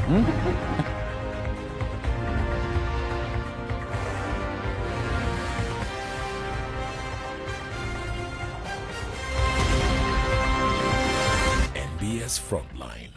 NBS Frontline.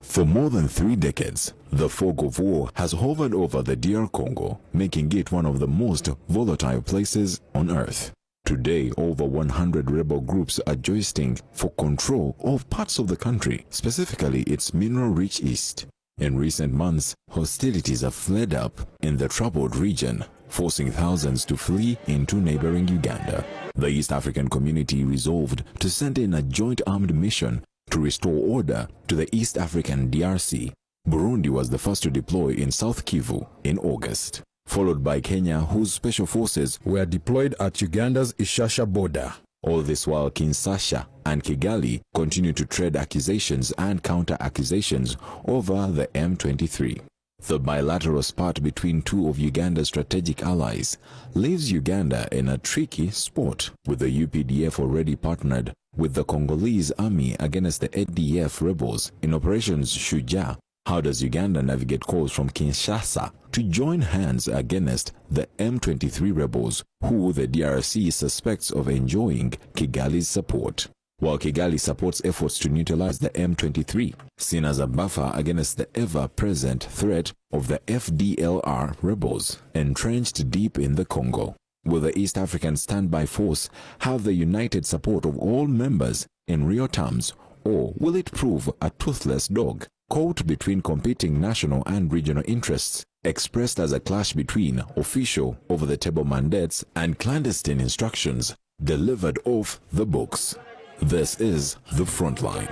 For more than 3 decades, the fog of war has hovered over the DRCongo, making it one of the most volatile places on earth. Today, over 100 rebel groups are jousting for control of parts of the country, specifically its mineral-rich east. In recent months, hostilities have flared up in the troubled region, forcing thousands to flee into neighboring Uganda. The East African community resolved to send in a joint armed mission to restore order to the East African DRC. Burundi was the first to deploy in South Kivu in August, followed by Kenya, whose special forces were deployed at Uganda's Ishasha border. All this while Kinshasa and Kigali continue to trade accusations and counter-accusations over the M23. The bilateral spat between two of Uganda's strategic allies leaves Uganda in a tricky spot, with the UPDF already partnered with the Congolese army against the ADF rebels in Operations Shujaa. How does Uganda navigate calls from Kinshasa to join hands against the M23 rebels, who the DRC suspects of enjoying Kigali's support? While Kigali supports efforts to neutralize the M23, seen as a buffer against the ever-present threat of the FDLR rebels entrenched deep in the Congo. Will the East African Standby Force have the united support of all members in real terms, or will it prove a toothless dog caught between competing national and regional interests, expressed as a clash between official over-the-table mandates and clandestine instructions delivered off the books? This is The Frontline.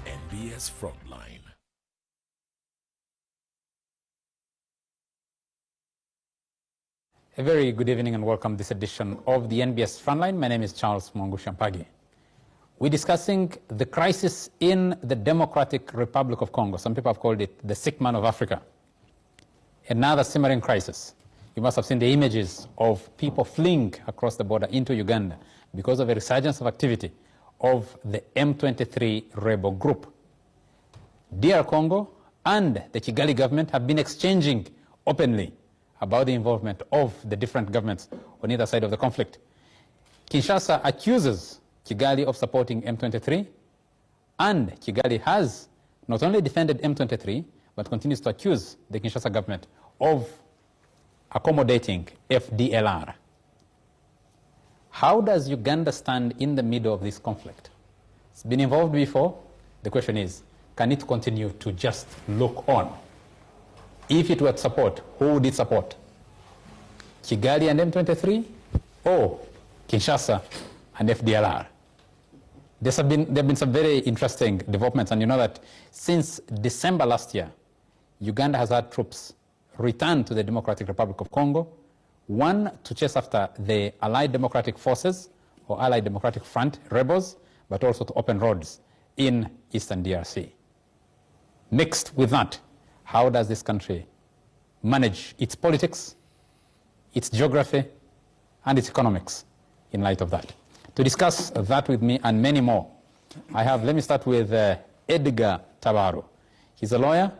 NBS Frontline. A very good evening and welcome to this edition of the NBS Frontline. My name is Charles Mpangi. We're discussing the crisis in the Democratic Republic of Congo. Some people have called it the sick man of Africa. Another simmering crisis. You must have seen the images of people fleeing across the border into Uganda because of a resurgence of activity of the M23 rebel group. DRCongo and the Kigali government have been exchanging openly about the involvement of the different governments on either side of the conflict. Kinshasa accuses Kigali of supporting M23, and Kigali has not only defended M23, but continues to accuse the Kinshasa government of accommodating FDLR. How does Uganda stand in the middle of this conflict? It's been involved before. The question is, can it continue to just look on? If it were to support, who would it support? Kigali and M23, or Kinshasa and FDLR? There have been some very interesting developments, and you know that since December last year, Uganda has had troops return to the Democratic Republic of Congo, one to chase after the Allied Democratic Forces or Allied Democratic Front rebels, but also to open roads in eastern DRC. Mixed with that, how does this country manage its politics, its geography, and its economics in light of that? To discuss that with me and many more, let me start with Edgar Tabaro. He's a lawyer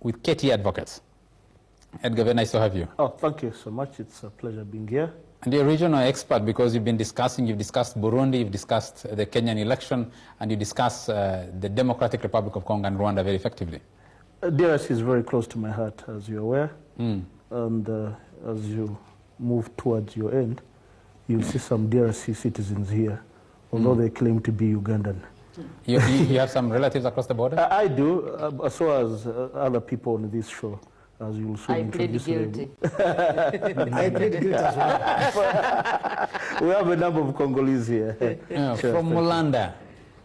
with KT Advocates. Edgar, very nice to have you. Oh, thank you so much. It's a pleasure being here. And you're a regional expert because you've discussed Burundi, you've discussed the Kenyan election, and you discuss the Democratic Republic of Congo and Rwanda very effectively. DRC is very close to my heart, as you're aware. And as you move towards your end, you'll see some DRC citizens here, although they claim to be Ugandan. You have some relatives across the border? I do, so as other people on this show, as you'll soon introduce them. I plead guilty as well. We have a number of Congolese here. Yeah, sure, from Mwenda,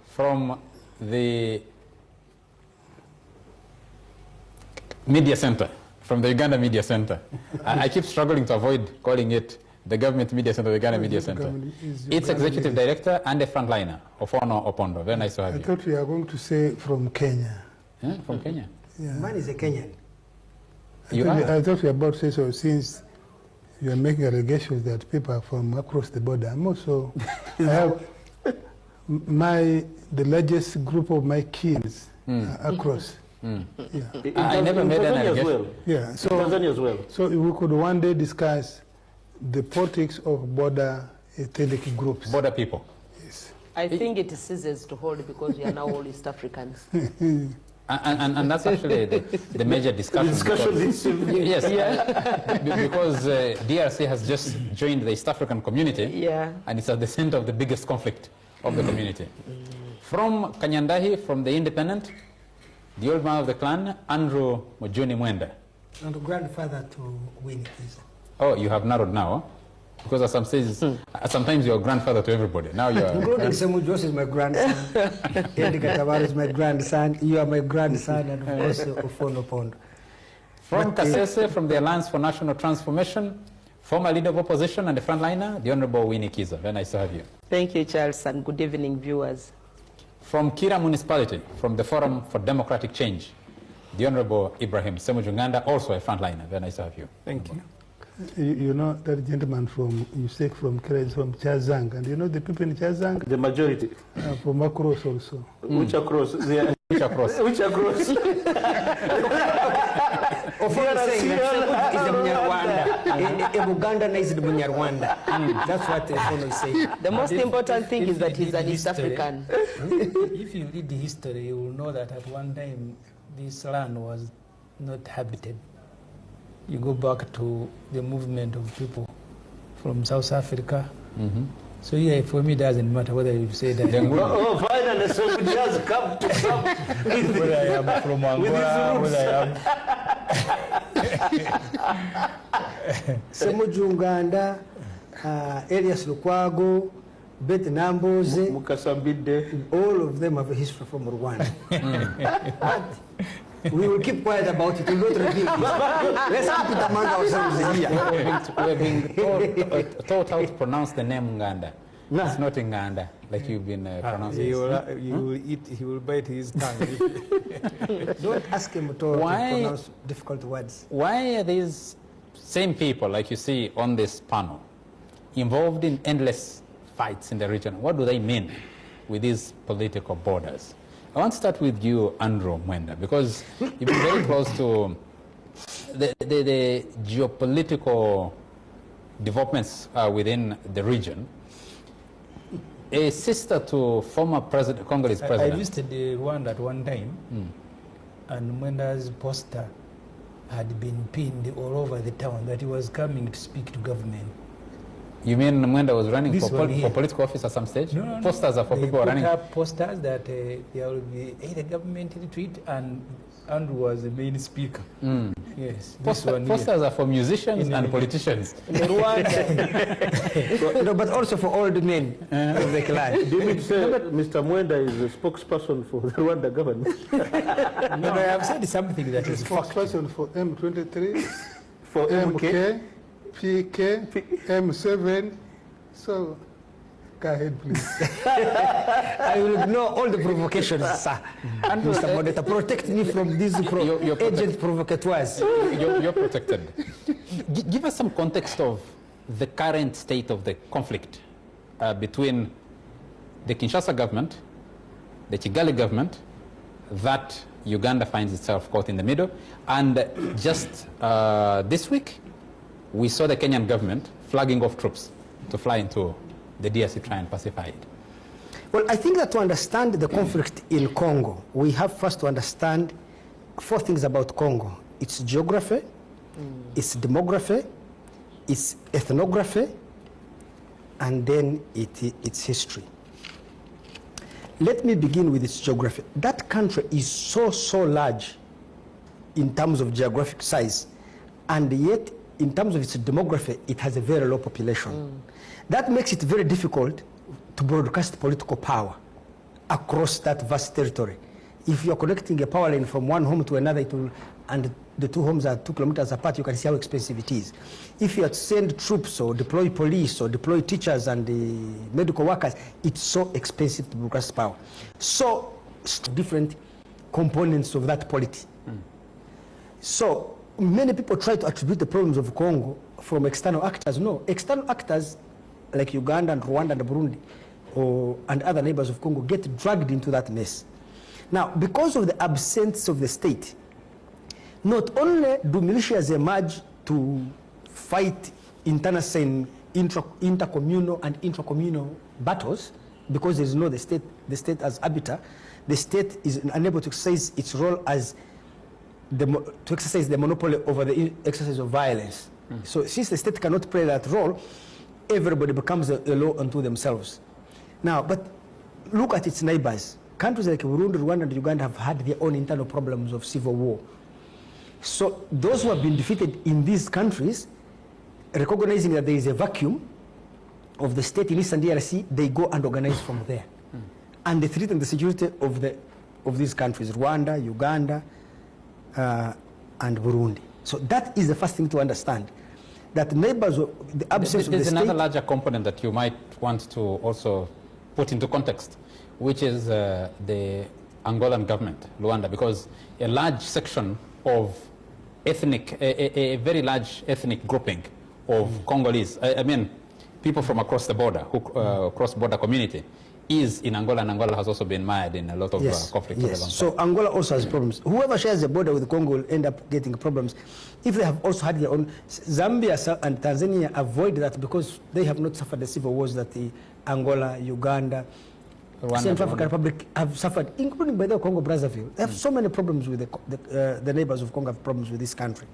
from the media center, from the Uganda Media Center. I keep struggling to avoid calling it the government media center, the Uganda Media Center. Its executive director and a frontliner, Ofwono Opondo. Very nice to have you. I thought we are going to say from Kenya. Yeah, from Kenya. Man is a Kenyan. I thought you were about to say so, since you are making allegations that people are from across the border. I'm also, I have the largest group of my kids across. Yeah. I never made an allegation. Well. Yeah, so Tanzania as well. So we could one day discuss the politics of border ethnic groups. Border people. Yes. I think it ceases to hold because we are now all East Africans. And that's actually the major discussion. Yes, because DRC has just joined the East African community, and it's at the center of the biggest conflict of the community. From Kanyandahi, from the Independent, the old man of the clan, Adrew Mwenda. And grandfather to Winnie, Kiiza. Oh, you have narrowed now, huh? Because at some stages, sometimes you're a grandfather to everybody. Now you're... Including Ssemujju is my grandson. Tabaro is my grandson. You are my grandson, and of course, Opondo. From Kasese, from the Alliance for National Transformation, former leader of opposition and the frontliner, the Honorable Winnie Kiiza. Very nice to have you. Thank you, Charles, and good evening, viewers. From Kira Municipality, from the Forum for Democratic Change, the Honorable Ibrahim Ssemujju Nganda, also a frontliner. Very nice to have you. Thank you. You know that gentleman from, you say from Kira is from Chazang, and you know the people in Chazang? The majority. From across also. Which across? Which across? Which across? Ofwono saying that is the Munyarwanda. Uganda is the Munyarwanda. That's what Ofwono is saying. The most important thing is that he's an East African. If you read the history, you will know that at one time this land was not habited. You go back to the movement of people from South Africa. So yeah, for me it doesn't matter whether you say that. Oh, finally, somebody has come to come. Whether I am from Angola, whether I am... Ssemujju Nganda, Elias Lukwago, Beth Namboze, Mukasambide. all of them have a history from Rwanda. We will keep quiet about it. We will not reveal it. Let's keep it among ourselves here. We're being taught how to pronounce the name Nganda. No. It's not Nganda, like you've been pronouncing. He will bite his tongue. Don't ask him to pronounce difficult words. Why are these same people, like you see on this panel, involved in endless fights in the region? What do they mean with these political borders? I want to start with you, Adrew Mwenda, because you've been very close to the geopolitical developments within the region. A sister to former Congolese president. I visited Rwanda at one time, and Mwenda's poster had been pinned all over the town that he was coming to speak to government. You mean Mwenda was running for political office at some stage? No. Posters are for people running. They put up posters that there will be a government retreat, and Adrew was the main speaker. Yes. Posters are for musicians and politicians. In Rwanda, no, but also for all the men of the clan. Do you mean to say Mr. Mwenda is the spokesperson for the Rwanda government? No, I have said something that is Spokesperson for M23, For MK? PK, M7, so go ahead, please. I will ignore all the provocations, sir. And Mr. Modeta, protect me from these agent provocateurs. You're protected. Give us some context of the current state of the conflict between the Kinshasa government, the Kigali government, that Uganda finds itself caught in the middle, and just this week, we saw the Kenyan government flagging off troops to fly into the DRC to try and pacify it. Well, I think that to understand the conflict in Congo, we have first to understand 4 things about Congo. Its geography, its demography, its ethnography, and then its history. Let me begin with its geography. That country is so large in terms of geographic size, and yet in terms of its demography, it has a very low population. That makes it very difficult to broadcast political power across that vast territory. If you're connecting a power line from one home to another, and the 2 homes are 2 kilometers apart, you can see how expensive it is. If you have to send troops or deploy police or deploy teachers and the medical workers, it's so expensive to broadcast power. So different components of that polity. So many people try to attribute the problems of Congo from external actors. No, external actors like Uganda and Rwanda and Burundi and other neighbors of Congo get dragged into that mess. Now, because of the absence of the state, not only do militias emerge to fight intercommunal and intracommunal battles, because there is no the state as arbiter, the state is unable to exercise its role as to exercise the monopoly over the exercise of violence. So since the state cannot play that role, everybody becomes a law unto themselves. Now, but look at its neighbors. Countries like Burundi, Rwanda, and Uganda have had their own internal problems of civil war. So those who have been defeated in these countries, recognizing that there is a vacuum of the state in Eastern DRC, they go and organize from there. And they threaten the security of these countries, Rwanda, Uganda, and Burundi. So that is the first thing to understand. That neighbors, the absence of the state... There's another larger component that you might want to also put into context, which is the Angolan government, Luanda, because a large section of ethnic, a very large ethnic grouping of Congolese, I mean, people from across the border, cross-border community, is in Angola, and Angola has also been mired in a lot of conflict. Yes, so Angola also has problems. Whoever shares the border with Congo will end up getting problems if they have also had their own. Zambia and Tanzania avoid that because they have not suffered the civil wars that the Angola, Uganda, Central African Republic have suffered, including by the Congo Brazzaville. They have so many problems with the neighbors of Congo have problems with this country.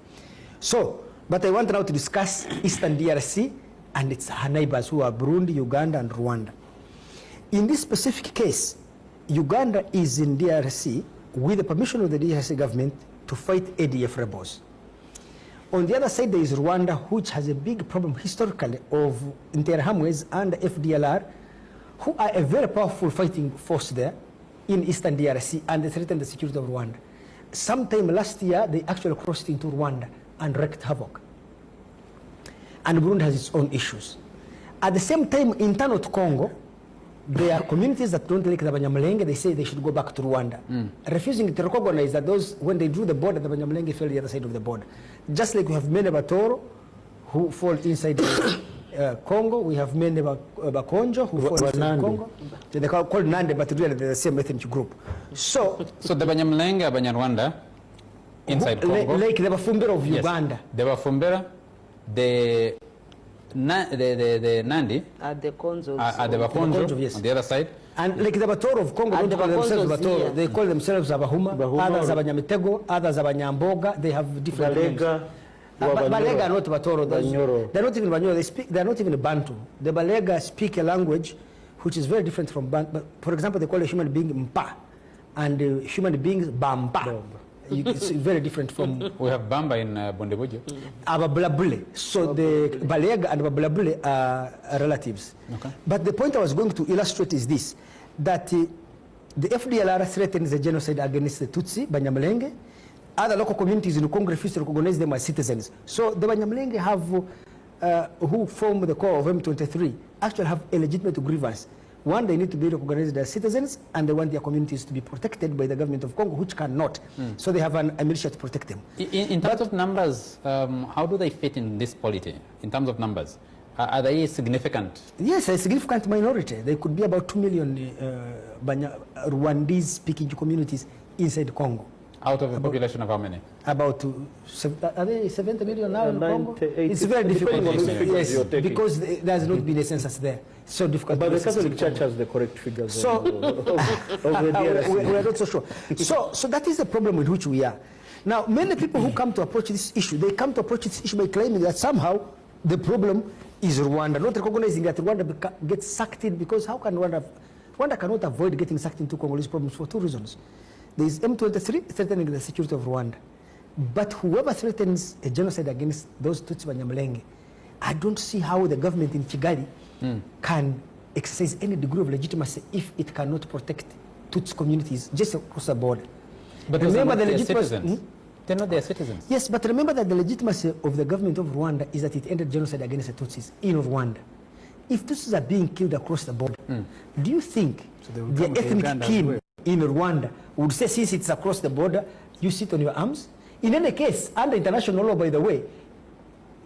So, but I want now to discuss Eastern DRC and its neighbors who are Burundi, Uganda, and Rwanda. In this specific case, Uganda is in DRC with the permission of the DRC government to fight ADF rebels. On the other side, there is Rwanda, which has a big problem historically of Interahamwe and the FDLR, who are a very powerful fighting force there in Eastern DRC, and they threaten the security of Rwanda. Sometime last year, they actually crossed into Rwanda and wreaked havoc. And Burundi has its own issues. At the same time, internal to Congo, there are communities that don't like the Banyamulenge. They say they should go back to Rwanda, refusing to recognize that those, when they drew the border, the Banyamulenge fell the other side of the border. Just like we have many Batoro who fall inside Congo, we have many Bakonjo who fall inside Congo. They are called Nande, but really they're the same ethnic group. So the Banyamulenge are Banyarwanda inside Congo, like the Bafumbira of Uganda. The Bafumbira, the Nandi the Konzos, the Bakonjo, yes, on the other side. And like the Batoro of Congo, don't call themselves Batoro. Yeah. They call themselves Abahuma, others Abanyamitego, others Abanyamboga. They have different names. Balega are not Batoro. They're not even Banyoro. They're not even Bantu. The Balega speak a language which is very different from Bantu. But for example, they call a human being Mpa, and human beings Bamba. It's very different from... We have Bamba in Bondebujo. Abablabule. So the Balega and Abablabule are relatives. Okay. But the point I was going to illustrate is this, that the FDLR threatens the genocide against the Tutsi, Banyamulenge. Other local communities in Congo refuse to recognize them as citizens. So the Banyamulenge have, who form the core of M23, actually have a legitimate grievance. One, they need to be recognized as citizens, and they want their communities to be protected by the government of Congo, which cannot. So they have a militia to protect them. In terms of numbers, how do they fit in this polity? In terms of numbers, are they significant? Yes, a significant minority. There could be about 2 million Rwandese-speaking communities inside Congo. Out of a population of how many? About, are they 70 million now in Congo? It's very difficult. Yes, because there has not been a census there. So difficult. But the Catholic Church has the correct figures. So we are not so sure. So that is the problem with which we are. Now, many people who come to approach this issue, they come to approach this issue by claiming that somehow the problem is Rwanda, not recognizing that Rwanda gets sucked in, because how can Rwanda cannot avoid getting sucked into Congolese problems for two reasons. There is M23 threatening the security of Rwanda. But whoever threatens a genocide against those Tutsi Banyamulenge, I don't see how the government in Kigali can exercise any degree of legitimacy if it cannot protect Tutsi communities just across the border. But remember the legitimacy. They're not their citizens. Yes, but remember that the legitimacy of the government of Rwanda is that it ended genocide against the Tutsis in Rwanda. If Tutsis are being killed across the border, do you think the ethnic kin in Rwanda would say, since it's across the border, you sit on your arms. In any case, under international law, by the way,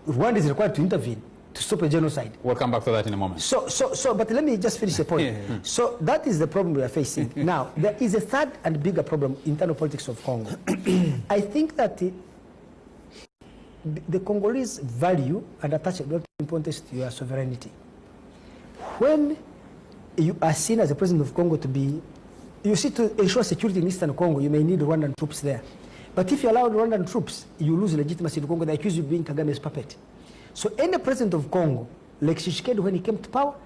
Rwanda is required to intervene to stop a genocide. We'll come back to that in a moment. But let me just finish the point. So that is the problem we are facing. Now, there is a third and bigger problem, internal politics of Congo. I think that the Congolese value and attach a lot of importance to your sovereignty. When you are seen as the president of Congo to be, you see, to ensure security in Eastern Congo, you may need Rwandan troops there. But if you allow Rwandan troops, you lose legitimacy in Congo. They accuse you of being Kagame's puppet. So any president of Congo, like Tshisekedi, when he came to power,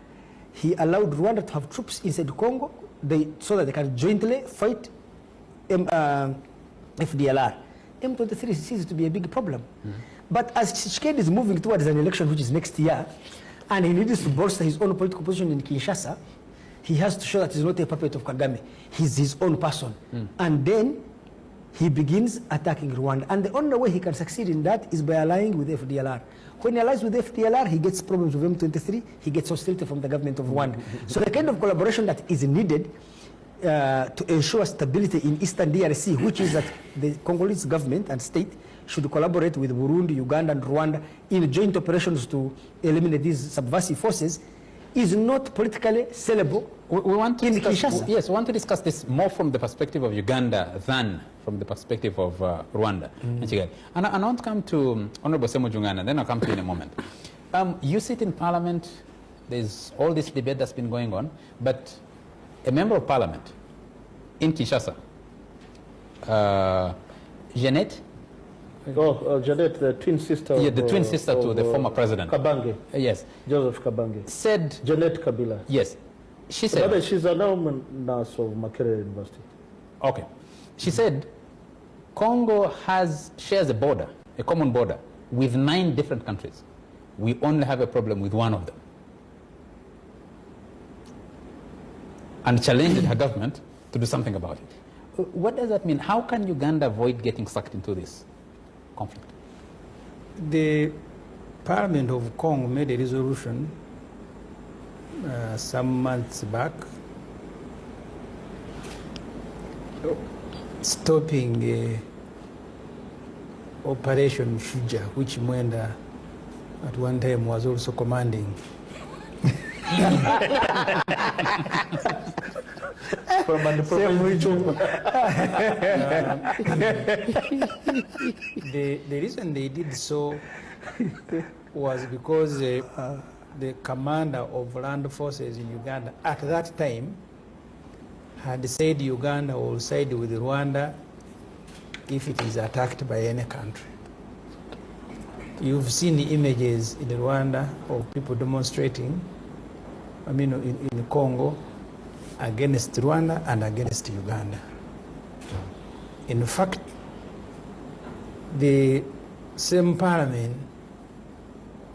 he allowed Rwanda to have troops inside Congo so that they can jointly fight FDLR. M23 seems to be a big problem. But as Tshisekedi is moving towards an election which is next year, and he needs to bolster his own political position in Kinshasa, he has to show that he's not a puppet of Kagame. He's his own person. And then he begins attacking Rwanda. And the only way he can succeed in that is by allying with FDLR. When he allies with FDLR, he gets problems with M23, he gets hostility from the government of Rwanda. So the kind of collaboration that is needed to ensure stability in Eastern DRC, which is that the Congolese government and state should collaborate with Burundi, Uganda, and Rwanda in joint operations to eliminate these subversive forces, is not politically sellable. We want to in discuss, Kinshasa. yes, we want to discuss this more from the perspective of Uganda than from the perspective of Rwanda. And I want to come to Honorable Ssemujju, Nganda, then I'll come to you in a moment. You sit in Parliament, there's all this debate that's been going on, but a member of Parliament in Kinshasa, Jeanette, Jeanette, the twin sister. Yeah, the twin sister to the former president. Kabange. Yes. Joseph Kabange. Said. Jeanette Kabila. Yes. She said. Rather, she's an alumnus of Makerere University. Okay. She said, Congo shares a border, a common border, with 9 different countries. We only have a problem with one of them. And challenged her government to do something about it. What does that mean? How can Uganda avoid getting sucked into this conflict? The Parliament of Congo made a resolution some months back stopping Operation Shuja, which Mwenda at one time was also commanding. The reason they did so was because the commander of land forces in Uganda at that time had said Uganda will side with Rwanda if it is attacked by any country. You've seen the images in Rwanda of people demonstrating, in Congo, against Rwanda and against Uganda. In fact, the same parliament,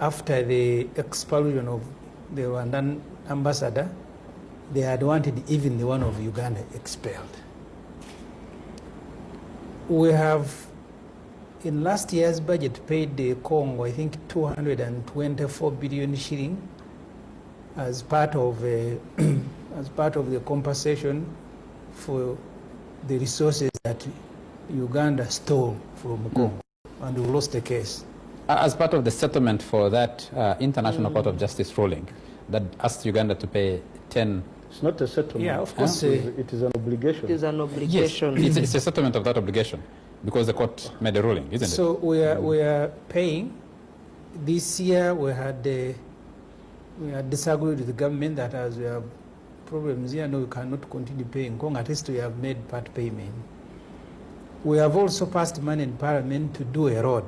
after the expulsion of the Rwandan ambassador, they had wanted even the one of Uganda expelled. We have, in last year's budget, paid the Congo, I think, 224 billion shilling as part of the compensation for the resources that Uganda stole from Congo, and we lost the case. As part of the settlement for that International Court of Justice ruling that asked Uganda to pay 10... It's not a settlement. Yeah, of course. It is an obligation. It is an obligation. Yes, it's a settlement of that obligation because the court made a ruling, isn't it? So we are paying. This year we had disagreed with the government that as we have problems here, no, we cannot continue paying. At least we have made part payment. We have also passed money in Parliament to do a road.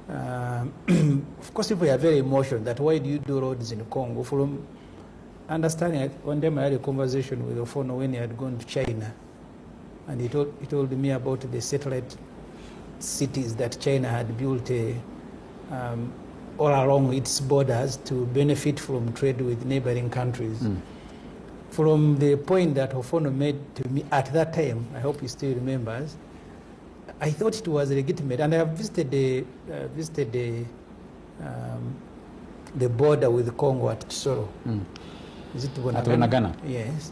Of course, people are very emotional that why do you do roads in Congo? From understanding, one time I had a conversation with Ofwono when he had gone to China, and he told me about the satellite cities that China had built all along its borders to benefit from trade with neighboring countries. From the point that Ofwono made to me at that time, I hope he still remembers, I thought it was legitimate, and I have visited the border with Congo at Tsoro. Is it Bunagana? At Bunagana? Yes.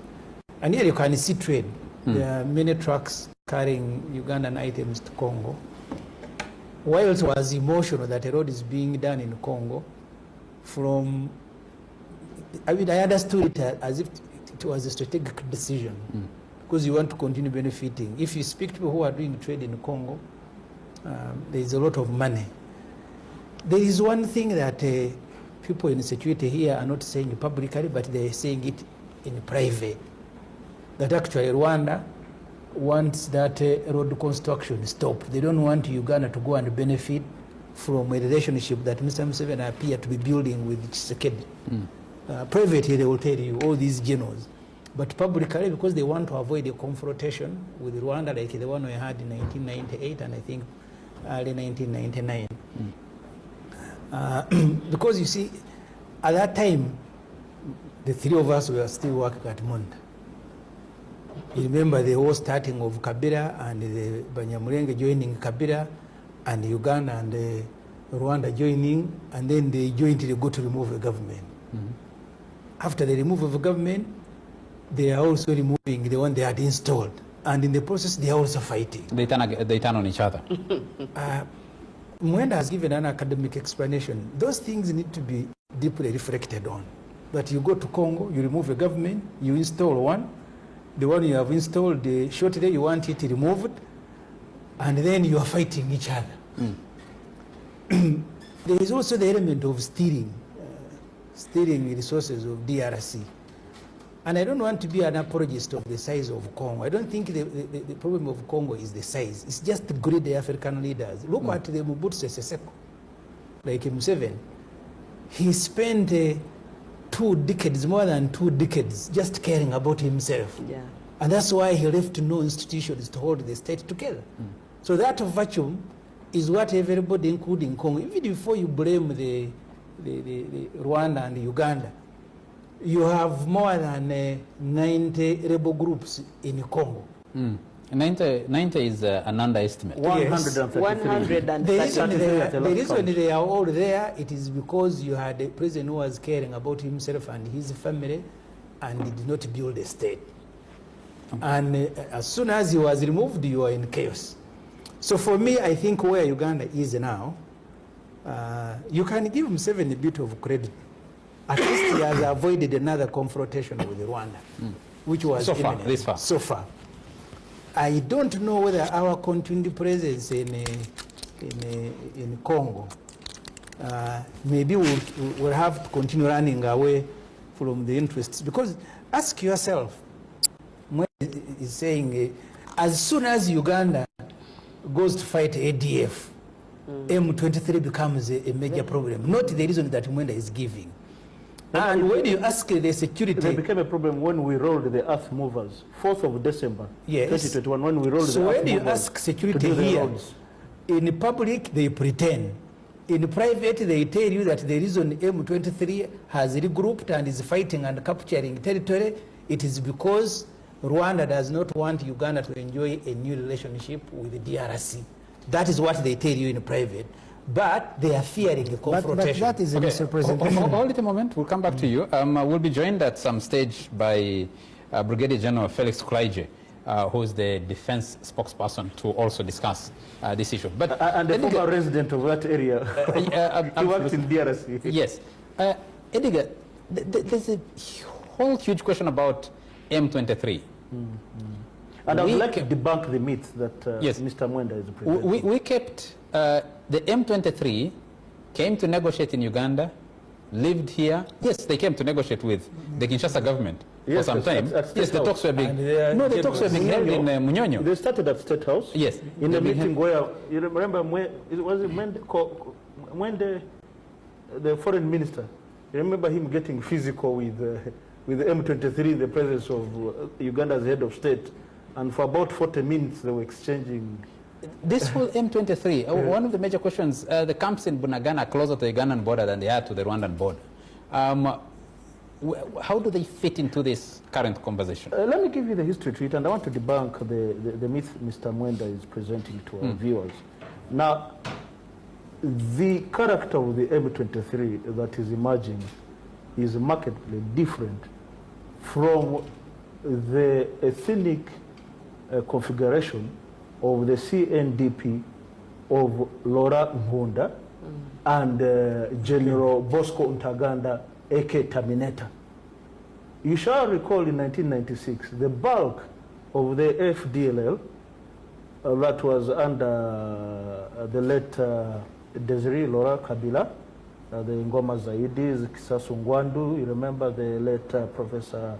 And here you can see trade. There are many trucks carrying Ugandan items to Congo. Whilst it was emotional that a road is being done in Congo, I understood it as if it was a strategic decision because you want to continue benefiting. If you speak to people who are doing trade in Congo, there is a lot of money. There is one thing that people in security here are not saying publicly, but they are saying it in private. That actually Rwanda wants that road construction stopped. They don't want Uganda to go and benefit from a relationship that Mr. Museveni appear to be building with Tshisekedi. Privately, they will tell you all these generals. But publicly, because they want to avoid a confrontation with Rwanda like the one we had in 1998 and I think early 1999. Because you see, at that time, the three of us were still working at Mwenda. You remember the whole starting of Kabila and the Banyamulenge joining Kabila and Uganda and Rwanda joining, and then they jointly go to remove the government. After the removal of the government, they are also removing the one they had installed. And in the process, they are also fighting. They turn on each other. Mwenda has given an academic explanation. Those things need to be deeply reflected on. That you go to Congo, you remove a government, you install one. The one you have installed, shortly you want it removed, and then you are fighting each other. There is also the element of stealing resources of DRC. And I don't want to be an apologist of the size of Congo. I don't think the problem of Congo is the size. It's just the greedy African leaders. Look at the Mobutu Sese Seko, like Museveni. He spent 2 decades, more than 2 decades, just caring about himself. Yeah. And that's why he left no institutions to hold the state together. So that virtue is what everybody, including Congo, even before you blame the Rwanda and Uganda, you have more than 90 rebel groups in Congo. 90 is an underestimate. 133. The reason they are all there, it is because you had a president who was caring about himself and his family and did not build a state. And as soon as he was removed, you are in chaos. So for me, I think where Uganda is now, you can give Museveni a bit of credit. At least he has avoided another confrontation with Rwanda, which was so far, imminent. this far. So far. I don't know whether our continued presence in Congo, maybe we'll have to continue running away from the interests. Because ask yourself, Mwenda is saying, as soon as Uganda goes to fight ADF, M23 becomes a major problem, not the reason that Mwenda is giving. And when you ask the security... It became a problem when we rolled the earth movers, 4th of December, 2021, when we rolled the earth movers. So when you ask security here, in public they pretend. In private they tell you that the reason M23 has regrouped and is fighting and capturing territory, it is because Rwanda does not want Uganda to enjoy a new relationship with the DRC. That is what they tell you in private. But they are fearing a confrontation. But that is a misrepresentation. Hold it a moment. We'll come back to you. We'll be joined at some stage by Brigadier General Felix Kulaije, who's the defense spokesperson, to also discuss this issue. But and the former resident of that area, he worked in DRC. Yes. Edgar, there's a whole huge question about M23. And I would like to debunk the myth that Mr. Mwenda is presenting. We kept the M23 came to negotiate in Uganda, lived here. Yes, they came to negotiate with the Kinshasa government for some time. Yes, the talks were being the talks were being held in Munyonyo. They started at State House. Yes, in the meeting where you remember Mwenda, the foreign minister. You remember him getting physical with M23 in the presence of Uganda's head of state, and for about 40 minutes they were exchanging. This whole M23, one of the major questions, the camps in Bunagana are closer to the Ugandan border than they are to the Rwandan border. How do they fit into this current conversation? Let me give you the history to it, and I want to debunk the myth Mr. Mwenda is presenting to our viewers. Now, the character of the M23 that is emerging is markedly different from the ethnic configuration of the CNDP of Laura Mwenda and General Bosco Ntaganda, aka Terminator. You shall recall in 1996, the bulk of the FDLL that was under the late Desiree Laura Kabila, the Ngoma Zaidis, Kisasu Ngwandu, you remember the late Professor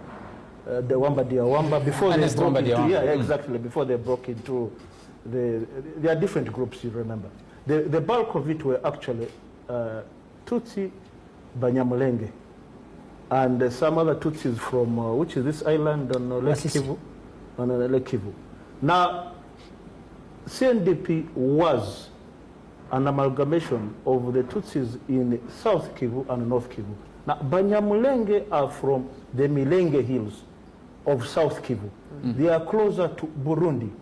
Dewamba Diawamba, before they broke into, exactly, before they broke into there are different groups, you remember. The bulk of it were actually Tutsi Banyamulenge and some other Tutsis from, which is this island on Lake Kivu. On Lake Kivu. Now, CNDP was an amalgamation of the Tutsis in South Kivu and North Kivu. Now, Banyamulenge are from the Milenge Hills of South Kivu. They are closer to Burundi. In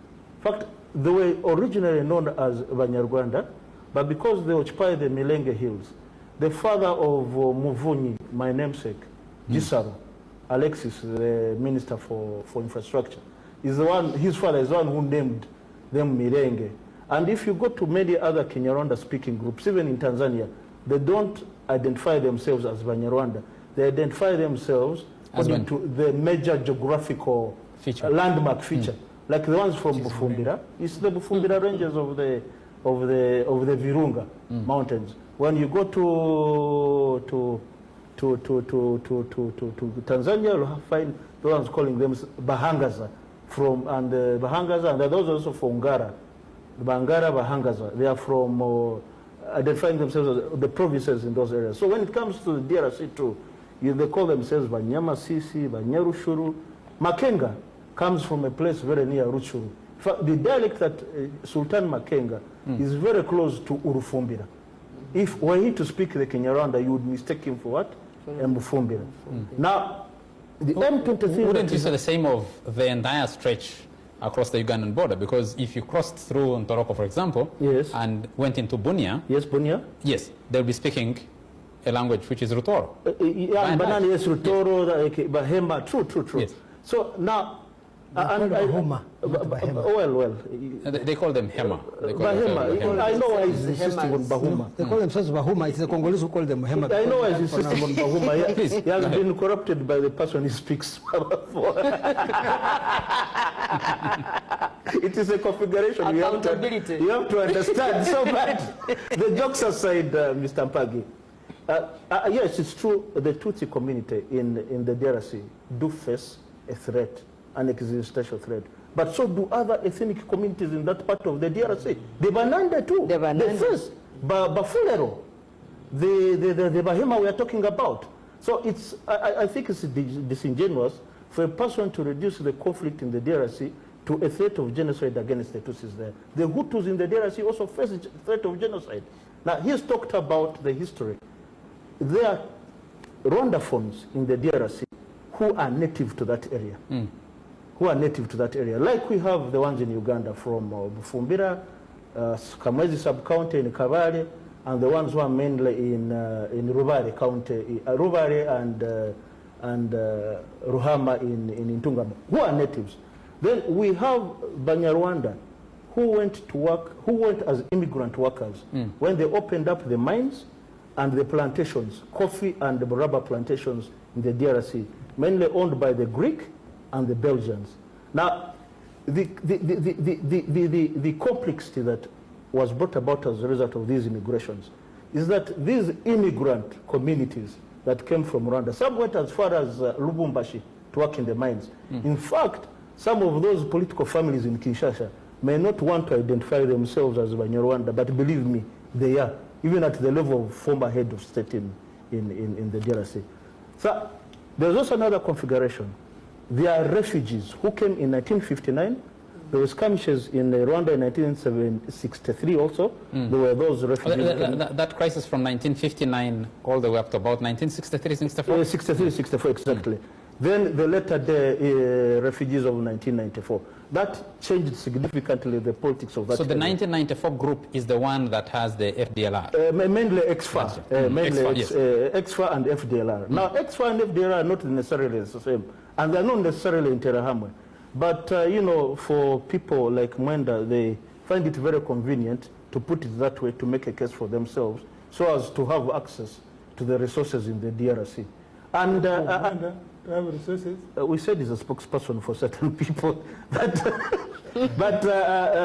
fact, they were originally known as Banyarwanda, but because they occupy the Milenge Hills, the father of Muvunyi, my namesake, Gisaro, Alexis, the Minister for Infrastructure, is the one, his father is the one who named them Milenge. And if you go to many other Kinyarwanda speaking groups, even in Tanzania, they don't identify themselves as Banyarwanda. They identify themselves according to the major geographical landmark feature. Like the ones from Bufumbira, it's the Bufumbira ranges of the Virunga mountains. When you go to Tanzania, you'll find the ones calling them Bahangaza from Bahangaza, and those also from Ngara, Bangara, Bahangaza. They are from identifying themselves as the provinces in those areas. So when it comes to the DRC too, they call themselves Banyama Sisi, Banyarushuru. Makenga comes from a place very near Ruchuru. The dialect that Sultan Makenga is very close to Urufumbira. If were he to speak the Kinyarwanda, you would mistake him for what? Mbufumbira. Now, the M23... Wouldn't you say the same of the entire stretch across the Ugandan border? Because if you crossed through Ntoroko, for example, and went into Bunia... Yes, Bunia. Yes, they'll be speaking a language which is Rutoro. Banana, yes, Rutoro, Bahema, true. Yes. So now... well. They call them Hema. Bahema. I know why he's insisting on Bahuma. They call themselves Bahuma. It's the Congolese who call them Hema. I know why he's insisting on Bahuma. He has been corrupted by the person he speaks for. It is a configuration you have to understand. So, but the jokes aside, Mr. Mpangi, yes, it's true, the Tutsi community in the DRC do face a threat, an existential threat. But so do other ethnic communities in that part of the DRC. The Banande too. The first, Bafulero, the Bahema we are talking about. So it's, I think it's disingenuous for a person to reduce the conflict in the DRC to a threat of genocide against the Tutsis there. The Hutus in the DRC also face a threat of genocide. Now, he's talked about the history. There are Rwandaphones in the DRC who are native to that area. Like we have the ones in Uganda from Bufumbira, Kamwezi sub-county in Kabale, and the ones who are mainly in Rubare county, Rubare and Ruhama in Ntungamo, who are natives. Then we have Banyarwanda who went to work, who went as immigrant workers when they opened up the mines and the plantations, coffee and the rubber plantations in the DRC, mainly owned by the Greek and the Belgians. Now, the complexity that was brought about as a result of these immigrations is that these immigrant communities that came from Rwanda, some went as far as Lubumbashi to work in the mines. In fact, some of those political families in Kinshasa may not want to identify themselves as Banyarwanda, but believe me, they are, even at the level of former head of state in the DRC. So there's also another configuration. There are refugees who came in 1959. There were skirmishes in Rwanda in 1963 also. There were those refugees. That crisis from 1959 all the way up to about 1963, 64? 63, 64, exactly. Then the later day refugees of 1994. That changed significantly the politics of that. So the 1994 group is the one that has the FDLR? Mainly EXFA. Mainly EXFA and FDLR. Now, EXFA and FDLR are not necessarily the same, and they're not necessarily in Interahamwe. But, you know, for people like Mwenda, they find it very convenient to put it that way, to make a case for themselves, so as to have access to the resources in the DRC. And to have resources? We said he's a spokesperson for certain people.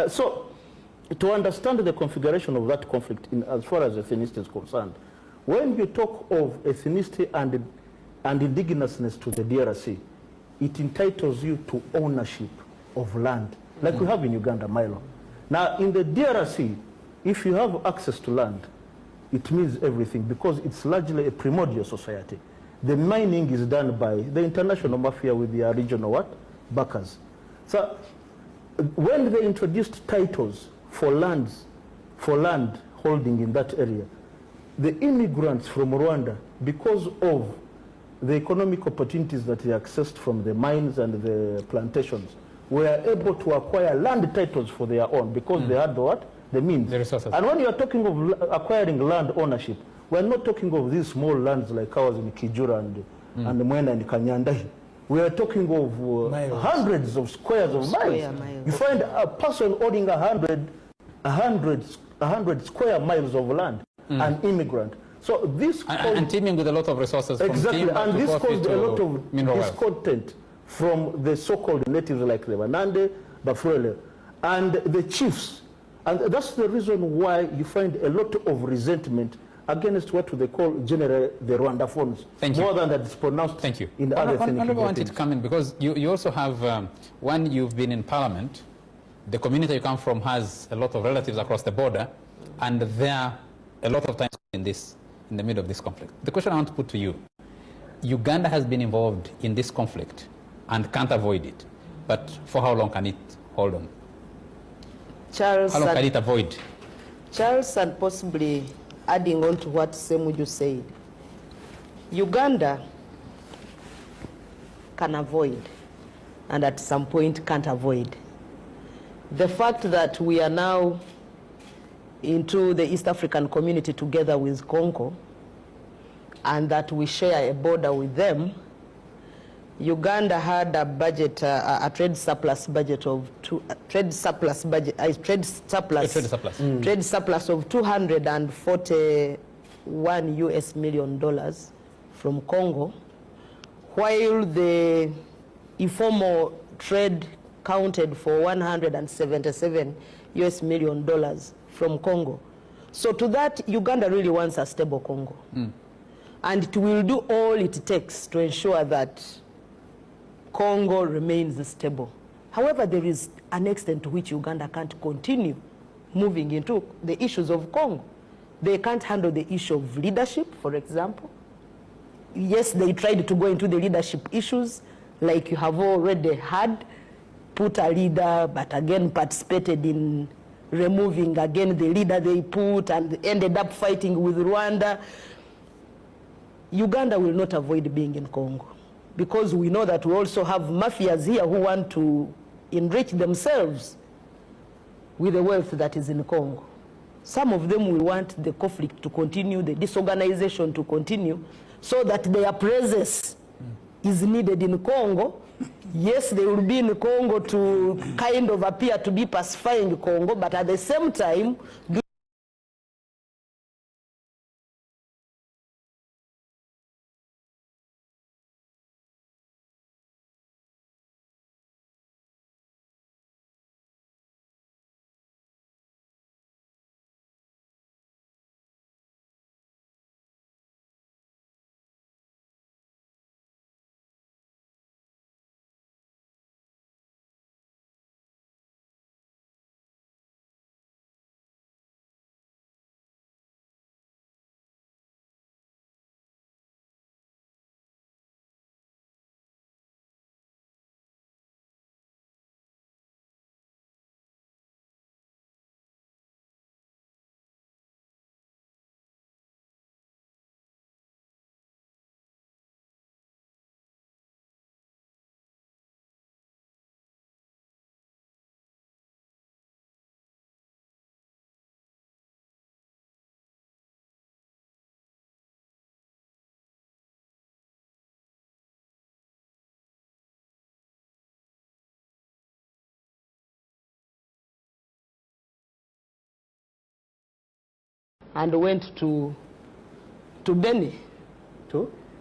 So, to understand the configuration of that conflict as far as ethnicity is concerned, when you talk of ethnicity and indigenousness to the DRC, it entitles you to ownership of land, like we have in Uganda, Milo. Now, in the DRC, if you have access to land, it means everything, because it's largely a primordial society. The mining is done by the international mafia with their regional backers. So when they introduced titles for land holding in that area, the immigrants from Rwanda, because of the economic opportunities that they accessed from the mines and the plantations, were able to acquire land titles for their own, because they had the means. The resources. And when you are talking of acquiring land ownership, we're not talking of these small lands like ours in Kijura and Mwenda and Kanyanda. We are talking of hundreds of squares of miles. You find a person owning 100 square miles of land, an immigrant. So this and teeming with a lot of resources. Exactly, from and this caused a lot of mineral discontent from the so-called natives like the Banande, Bafrele, and the chiefs. And that's the reason why you find a lot of resentment against what they call generally the Rwanda funds, more than that is pronounced in the other ethnic I wanted to come in because you also have, when you've been in parliament, the community you come from has a lot of relatives across the border, and they're a lot of times in the middle of this conflict. The question I want to put to you, Uganda has been involved in this conflict and can't avoid it, but for how long can it hold on? Charles, how long can it avoid? Charles, and possibly adding on to what Ssemujju said, Uganda can avoid, and at some point can't avoid. The fact that we are now into the East African community together with Congo, and that we share a border with them, Uganda had a budget, a trade surplus budget of trade surplus of $241 million from Congo, while the informal trade counted for $177 million from Congo. So to that, Uganda really wants a stable Congo. And it will do all it takes to ensure that Congo remains stable. However, there is an extent to which Uganda can't continue moving into the issues of Congo. They can't handle the issue of leadership, for example. Yes, they tried to go into the leadership issues, like you have already had, put a leader, but again participated in removing again the leader they put and ended up fighting with Rwanda. Uganda will not avoid being in Congo, because we know that we also have mafias here who want to enrich themselves with the wealth that is in Congo. Some of them will want the conflict to continue, the disorganization to continue, so that their presence is needed in Congo. Yes, they will be in Congo to kind of appear to be pacifying Congo, but at the same time, and went to Beni.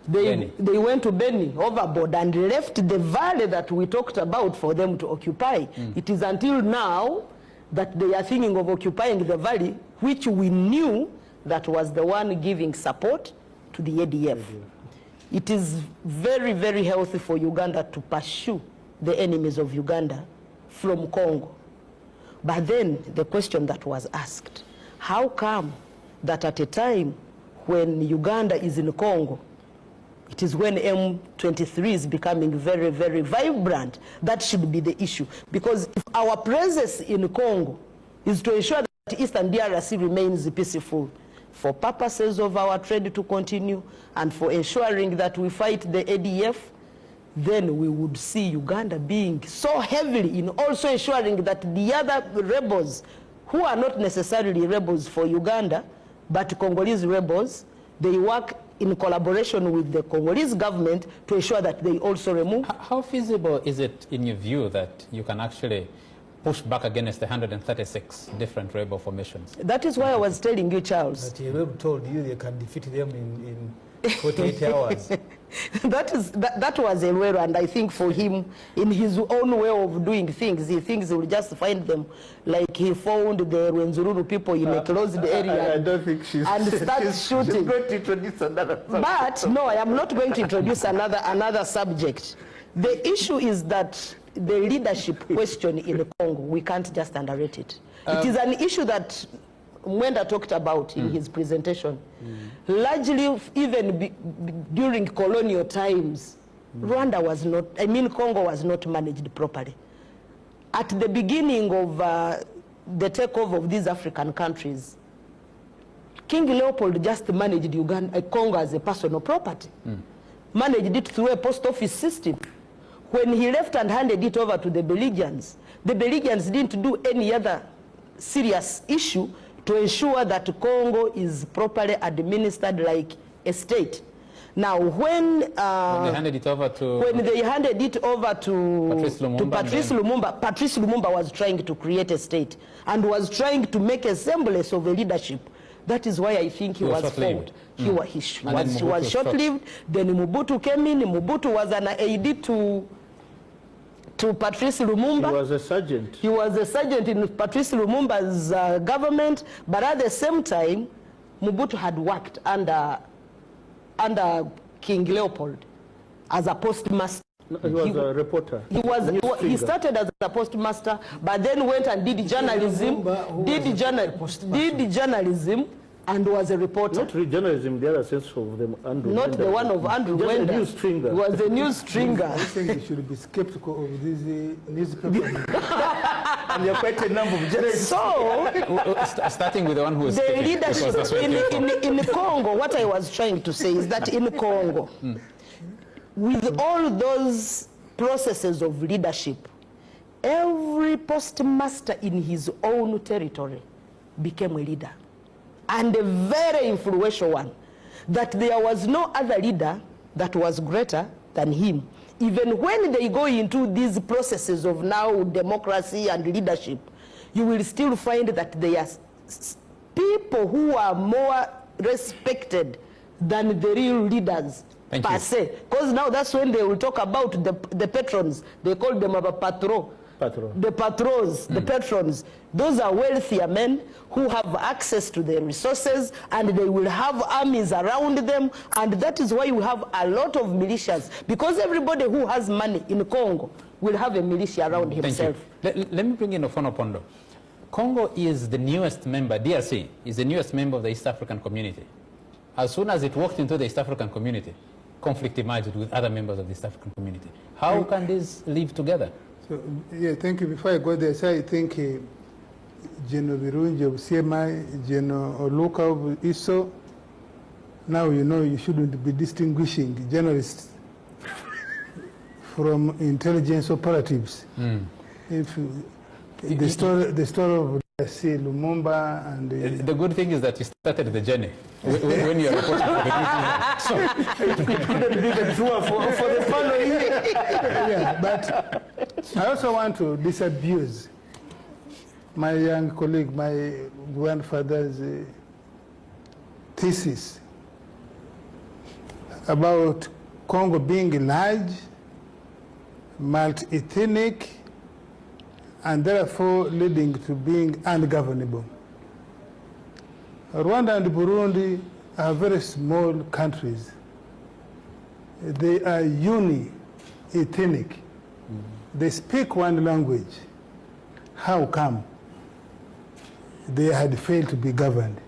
Beni. They went to Beni overboard and left the valley that we talked about for them to occupy. It is until now that they are thinking of occupying the valley, which we knew that was the one giving support to the ADF. It is very, very healthy for Uganda to pursue the enemies of Uganda from Congo. But then the question that was asked, how come that at a time when Uganda is in Congo, it is when M23 is becoming very, very vibrant? That should be the issue. Because if our presence in Congo is to ensure that Eastern DRC remains peaceful, for purposes of our trade to continue, and for ensuring that we fight the ADF, then we would see Uganda being so heavily in also ensuring that the other rebels, who are not necessarily rebels for Uganda, but Congolese rebels, they work in collaboration with the Congolese government to ensure that they also remove. How feasible is it, in your view, that you can actually push back against the 136 different rebel formations? That is why I was telling you, Charles. But Adrew told you they can defeat them in 48 hours. That was Elwero, and I think for him, in his own way of doing things, he thinks he will just find them like he found the Rwenzururu people in a closed area. I don't think she's shooting. She's going to introduce another subject. But no, I am not going to introduce another subject. The issue is that the leadership question in Congo, we can't just underrate it. It is an issue that Mwenda talked about in his presentation. Largely, even during colonial times, Rwanda was not, Congo was not managed properly. At the beginning of the takeover of these African countries, King Leopold just managed Congo as a personal property. Managed it through a post office system. When he left and handed it over to the Belgians didn't do any other serious issue to ensure that Congo is properly administered like a state. Now, when they handed it over to Patrice Lumumba, Patrice Lumumba was trying to create a state and was trying to make a semblance of a leadership. That is why I think he was formed. He was short-lived. Then Mobutu came in. Mobutu was an aide to Patrice Lumumba. He was a sergeant. He was a sergeant in Patrice Lumumba's government, but at the same time, Mobutu had worked under King Leopold as a postmaster. No, he was a reporter. He started as a postmaster, but then went and did journalism. Did journalism and was a reporter. Not really journalism, the other sense of them. Andrew. Not the one of Andrew. Just a news stringer. He was a news stringer. I think you should be skeptical of these newspapers. And there are quite a number of journalists. So, starting with the one who is the leadership in Congo, what I was trying to say is that in Congo, with all those processes of leadership, every postmaster in his own territory became a leader, and a very influential one, that there was no other leader that was greater than him. Even when they go into these processes of now democracy and leadership, you will still find that there are people who are more respected than the real leaders. Per se. Because now that's when they will talk about the patrons. They call them a patron. The patrons, the patrons. Those are wealthier men who have access to the resources, and they will have armies around them, and that is why we have a lot of militias, because everybody who has money in Congo will have a militia around himself. Let me bring in Opondo. Congo is the newest member, DRC is the newest member of the East African community. As soon as it walked into the East African community, conflict emerged with other members of the East African community. How can these live together? So, yeah, thank you. Before I go there, so I think General Birungi of CMI, General Oluka of ISO, now you know you shouldn't be distinguishing journalists from intelligence operatives. If the story of Lumumba and the good thing is that you started the journey when you are reporting for the news. So it couldn't be the tour for the following year. Yeah, but I also want to disabuse my young colleague, my grandfather's thesis about Congo being large, multi-ethnic, and therefore leading to being ungovernable. Rwanda and Burundi are very small countries. They are uni-ethnic. They speak one language. How come they had failed to be governed?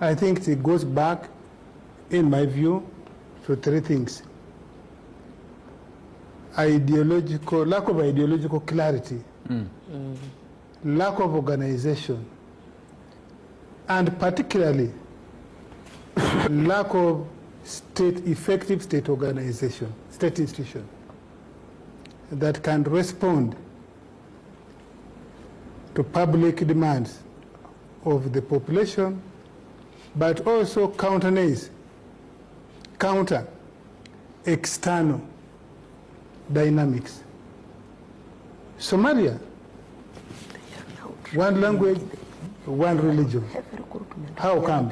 I think it goes back, in my view, to three things. Lack of ideological clarity, lack of organization, and particularly lack of effective state organization, state institution that can respond to public demands of the population, but also counter external dynamics. Somalia, one language, one religion. How come?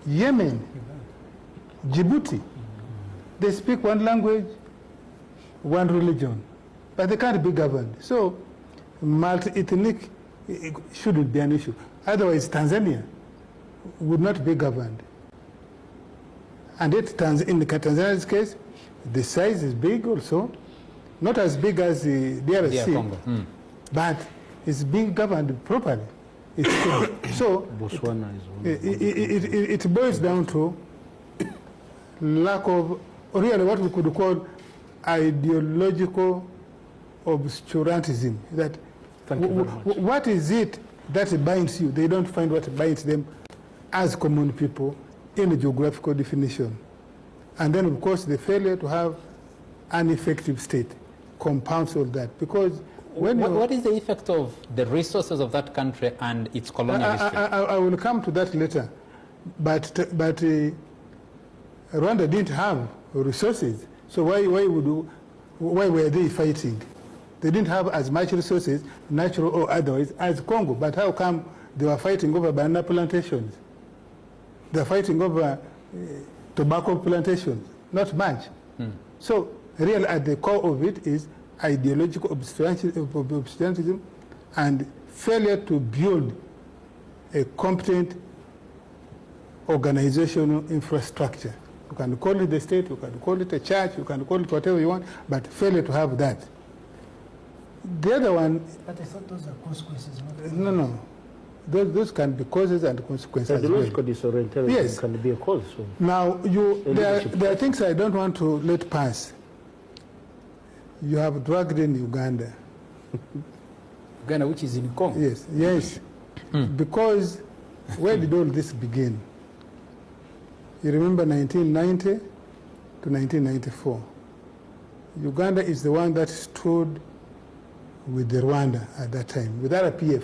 Yemen, Djibouti, they speak one language, one religion, but they can't be governed. So multi-ethnic shouldn't be an issue. Otherwise, Tanzania would not be governed. And yet, in Tanzania's case, the size is big also, not as big as the DRC, but it's being governed properly. So Botswana is it boils down to lack of, or really what we could call ideological obscurantism. That what is it that binds you? They don't find what binds them as common people in a geographical definition. And then, of course, the failure to have an effective state compounds all that. Because what is the effect of the resources of that country and its colonial history? I will come to that later. But Rwanda didn't have resources. So why were they fighting? They didn't have as much resources, natural or otherwise, as Congo. But how come they were fighting over banana plantations? They're fighting over tobacco plantations, not much. So really at the core of it is ideological obscurantism and failure to build a competent organizational infrastructure. You can call it the state, you can call it a church, you can call it whatever you want, but failure to have that. The other one... But I thought those are consequences. No. Those can be causes and consequences. Ideological disorientation can be a cause. So. Now, there are things I don't want to let pass. You have dragged in Uganda. Uganda, which is in Congo? Yes. Because where did all this begin? You remember 1990 to 1994. Uganda is the one that stood with the Rwanda at that time, with RPF.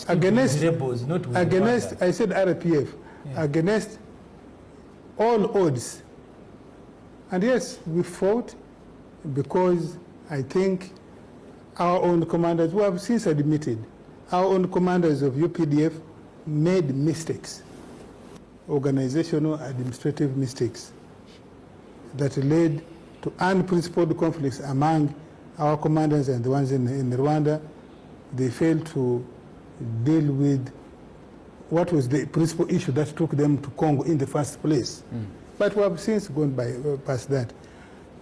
Against rebels, not with Rwanda. I said RPF, against all odds. And yes, we fought because I think our own commanders, who have since admitted, our own commanders of UPDF made mistakes, organizational, administrative mistakes that led to unprincipled conflicts among our commanders and the ones in Rwanda. They failed to deal with what was the principal issue that took them to Congo in the first place. But we have since gone past that.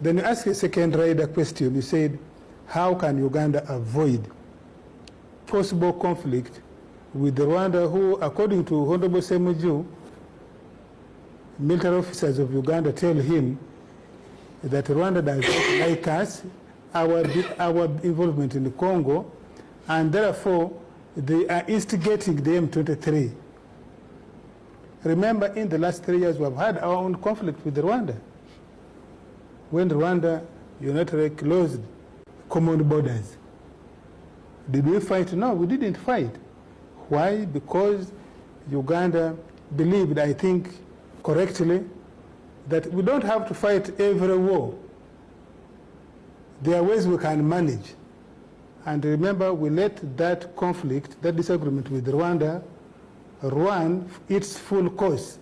Then you ask a second rider question. You said, how can Uganda avoid possible conflict with Rwanda, who, according to Honorable Ssemujju, military officers of Uganda tell him that Rwanda does not like us, our involvement in the Congo, and therefore they are instigating the M23. Remember, in the last 3 years, we have had our own conflict with Rwanda. When Rwanda unilaterally closed common borders. Did we fight? No, we didn't fight. Why? Because Uganda believed, I think correctly, that we don't have to fight every war. There are ways we can manage And remember, we let that conflict, that disagreement with Rwanda, run its full course.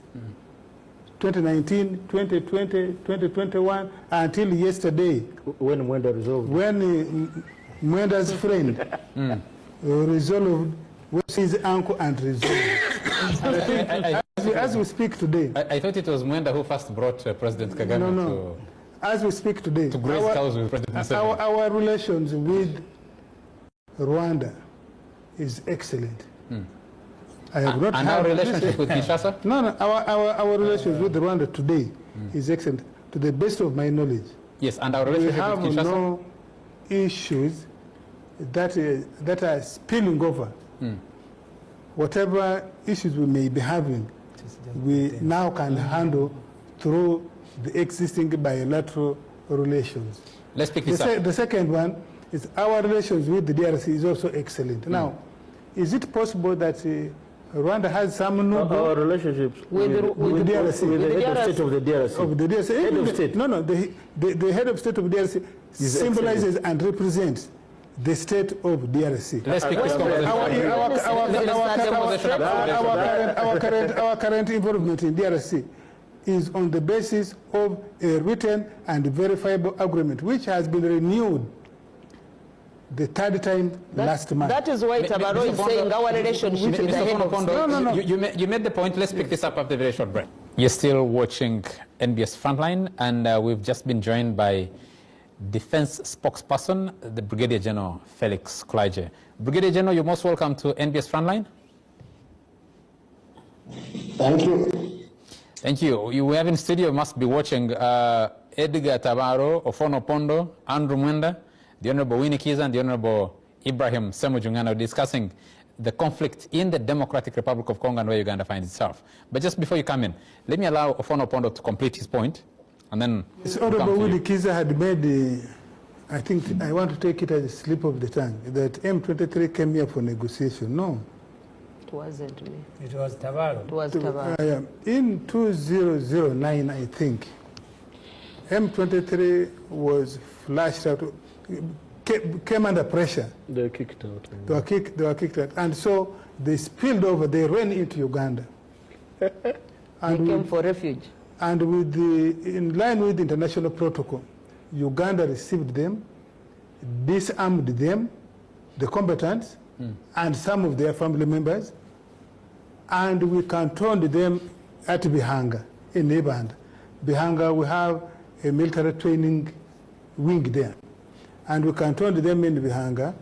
2019, 2020, 2021, until yesterday. When Mwenda resolved. When Mwenda's friend resolved, was his uncle and resolved. As we speak today. I thought it was Mwenda who first brought President Kagame No. As we speak today, to grace cows with President Museveni. Our relations with Rwanda is excellent. I have not and had our relationship with Kinshasa? No, our relations with Rwanda today is excellent, to the best of my knowledge. Yes, and our relationship with Kinshasa? We have no issues that are spilling over. Whatever issues we may be having, we now can handle through the existing bilateral relations. Let's pick this up. The second one is our relations with the DRC is also excellent. Now, is it possible that Rwanda has some our relationships with the DRC, with the head of state of the DRC. Of the DRC. Head of state. No, the head of state of the DRC symbolizes and represents the state of DRC. Let's pick this conversation. Our current involvement in DRC is on the basis of a written and verifiable agreement, which has been renewed the third time last month. That is why Tabaro is saying our relation with the head of state. No. You made the point. Let's pick this up after a very short break. You're still watching NBS Frontline, and we've just been joined by Defense Spokesperson, the Brigadier General Felix Kulaije. Brigadier General, you're most welcome to NBS Frontline. Thank you. Thank you. You have in studio, must be watching Edgar Tabaro, Opondo, Andrew Mwenda, the Honorable Winnie Kiiza, and the Honorable Ibrahim Ssemujju Nganda discussing the conflict in the Democratic Republic of Congo and where Uganda finds itself. But just before you come in, let me allow Opondo to complete his point, and then Honorable Winnie Kiiza had made, I think, I want to take it as a slip of the tongue, that M23 came here for negotiation. No. It wasn't me. It was Tabaro. It was Tabaro. In 2009, I think, M23 was flashed out, came under pressure. They were kicked out. They were kicked out. And so they spilled over, they ran into Uganda. And they came for refuge. And in line with the international protocol, Uganda received them, disarmed them, the combatants, and some of their family members, and we cantoned them at Bihanga, in Neband. Bihanga, we have a military training wing there. And we cantoned them in Bihanga,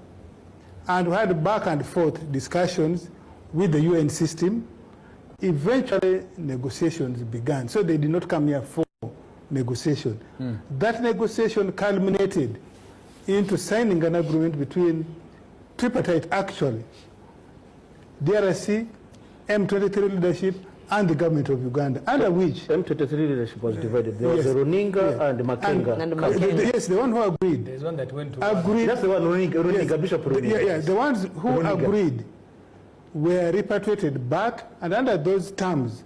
and we had back and forth discussions with the UN system. Eventually, negotiations began. So they did not come here for negotiation. That negotiation culminated into signing an agreement between tripartite, actually, DRC, M23 leadership, and the government of Uganda, under which M23 leadership was divided. There was the Roninga and the Makenga. Yes, the one who agreed. There's one that went to agreed. That's the one, Roninga, Yes. Bishop Roninga. Yeah, the ones who Roninga agreed were repatriated back, and under those terms,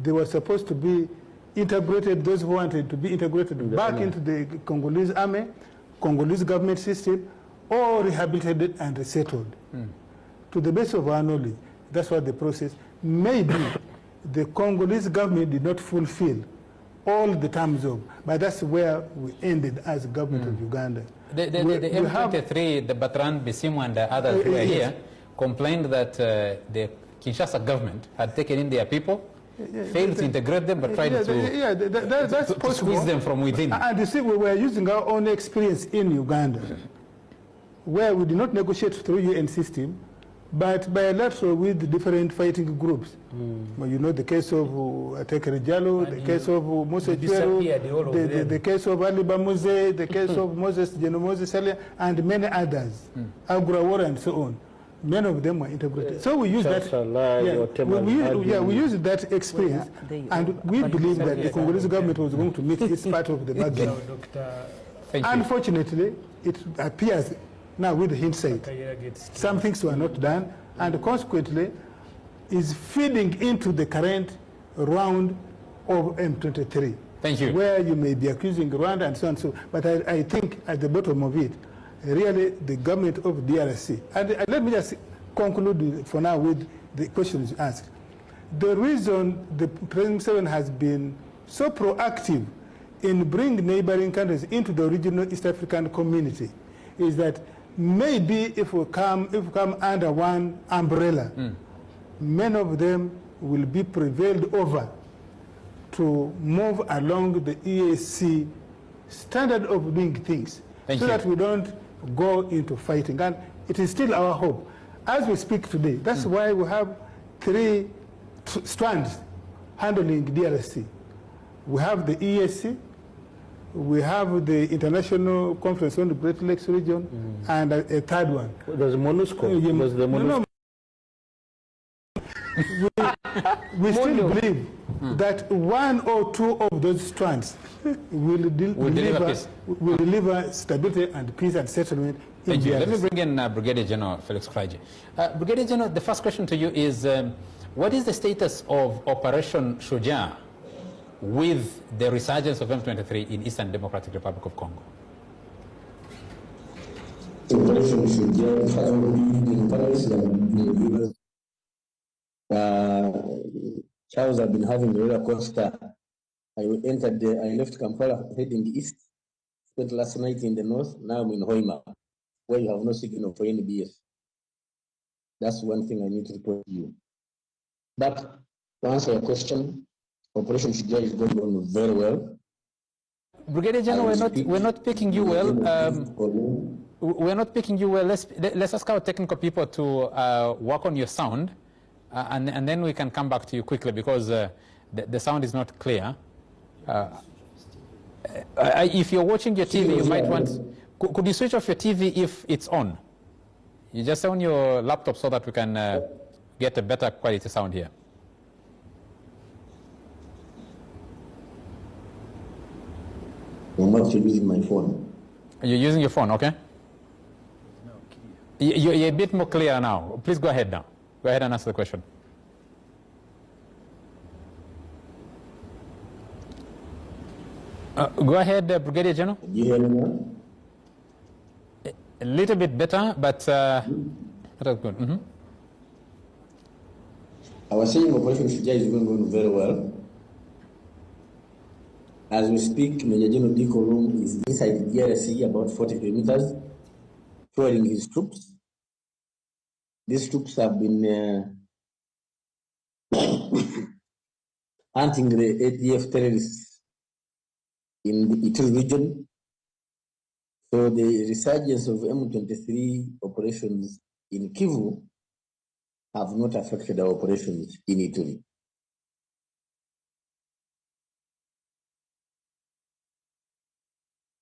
they were supposed to be integrated, those who wanted to be integrated back into the Congolese army, Congolese government system, or rehabilitated and resettled. To the best of our knowledge, that's what the process. Maybe the Congolese government did not fulfill all the terms of, but that's where we ended as the government of Uganda. The M23, the Bertrand Bisimwa and the others who were here, complained that the Kinshasa government had taken in their people, failed to integrate them, but tried to squeeze them from within. And you see, we were using our own experience in Uganda, where we did not negotiate through UN system, but bilateral with different fighting groups. Well, you know the case of Atekere Jalo, the case of Mose Chweru, the case of Ali Bamuze, the case of General Moses Salia, and many others, Agrawara and so on. Many of them were integrated. So we use that. We use that experience, and we believe that the Congolese government was going to meet its part of the bargain. Unfortunately, it appears now with hindsight, some things were not done, and consequently, is feeding into the current round of M23. Thank you. Where you may be accusing Rwanda and so on. So, but I think at the bottom of it, really the government of DRC. And let me just conclude for now with the questions you asked. The reason the President Museveni has been so proactive in bringing neighboring countries into the regional East African community is that maybe if we come under one umbrella, many of them will be prevailed over to move along the EAC standard of doing things, that we don't go into fighting. And it is still our hope. As we speak today, that's why we have 3 strands handling DRC. We have the EAC, we have the International Conference on the Great Lakes region, and a third one. There's MONUSCO. There's the MONUSCO. We still believe that 1 or 2 of those strands will deliver stability and peace and settlement. Thank you. Let me bring in Brigadier General Felix Kraije. Brigadier General, the first question to you is, what is the status of Operation Shujaa with the resurgence of M23 in Eastern Democratic Republic of Congo? Operation Shujaa has been Panelists. Charles have been having a roller coaster. I left Kampala heading east, spent last night in the north, now I'm in Hoima, where you have no signal for NBS. That's one thing I need to report to you. But to answer your question, Operation Shujaa is going on very well. Brigadier General, we're not picking you well. We're not picking you well. Let's ask our technical people to work on your sound. And then we can come back to you quickly because the sound is not clear. If you're watching your TV, you might want... Could you switch off your TV if it's on? You just on your laptop so that we can get a better quality sound here. I'm actually using my phone. You're using your phone, okay? You're a bit more clear now. Please go ahead now. Go ahead and answer the question. Go ahead, Brigadier General. Do you hear me now? A little bit better, but that's good. I was saying Operation Shujaa is going on very well. As we speak, Major General DRCongo is inside the DRC, about 40 kilometers, touring his troops. These troops have been hunting the ADF terrorists in the Ituri region. So the resurgence of M23 operations in Kivu have not affected our operations in Ituri.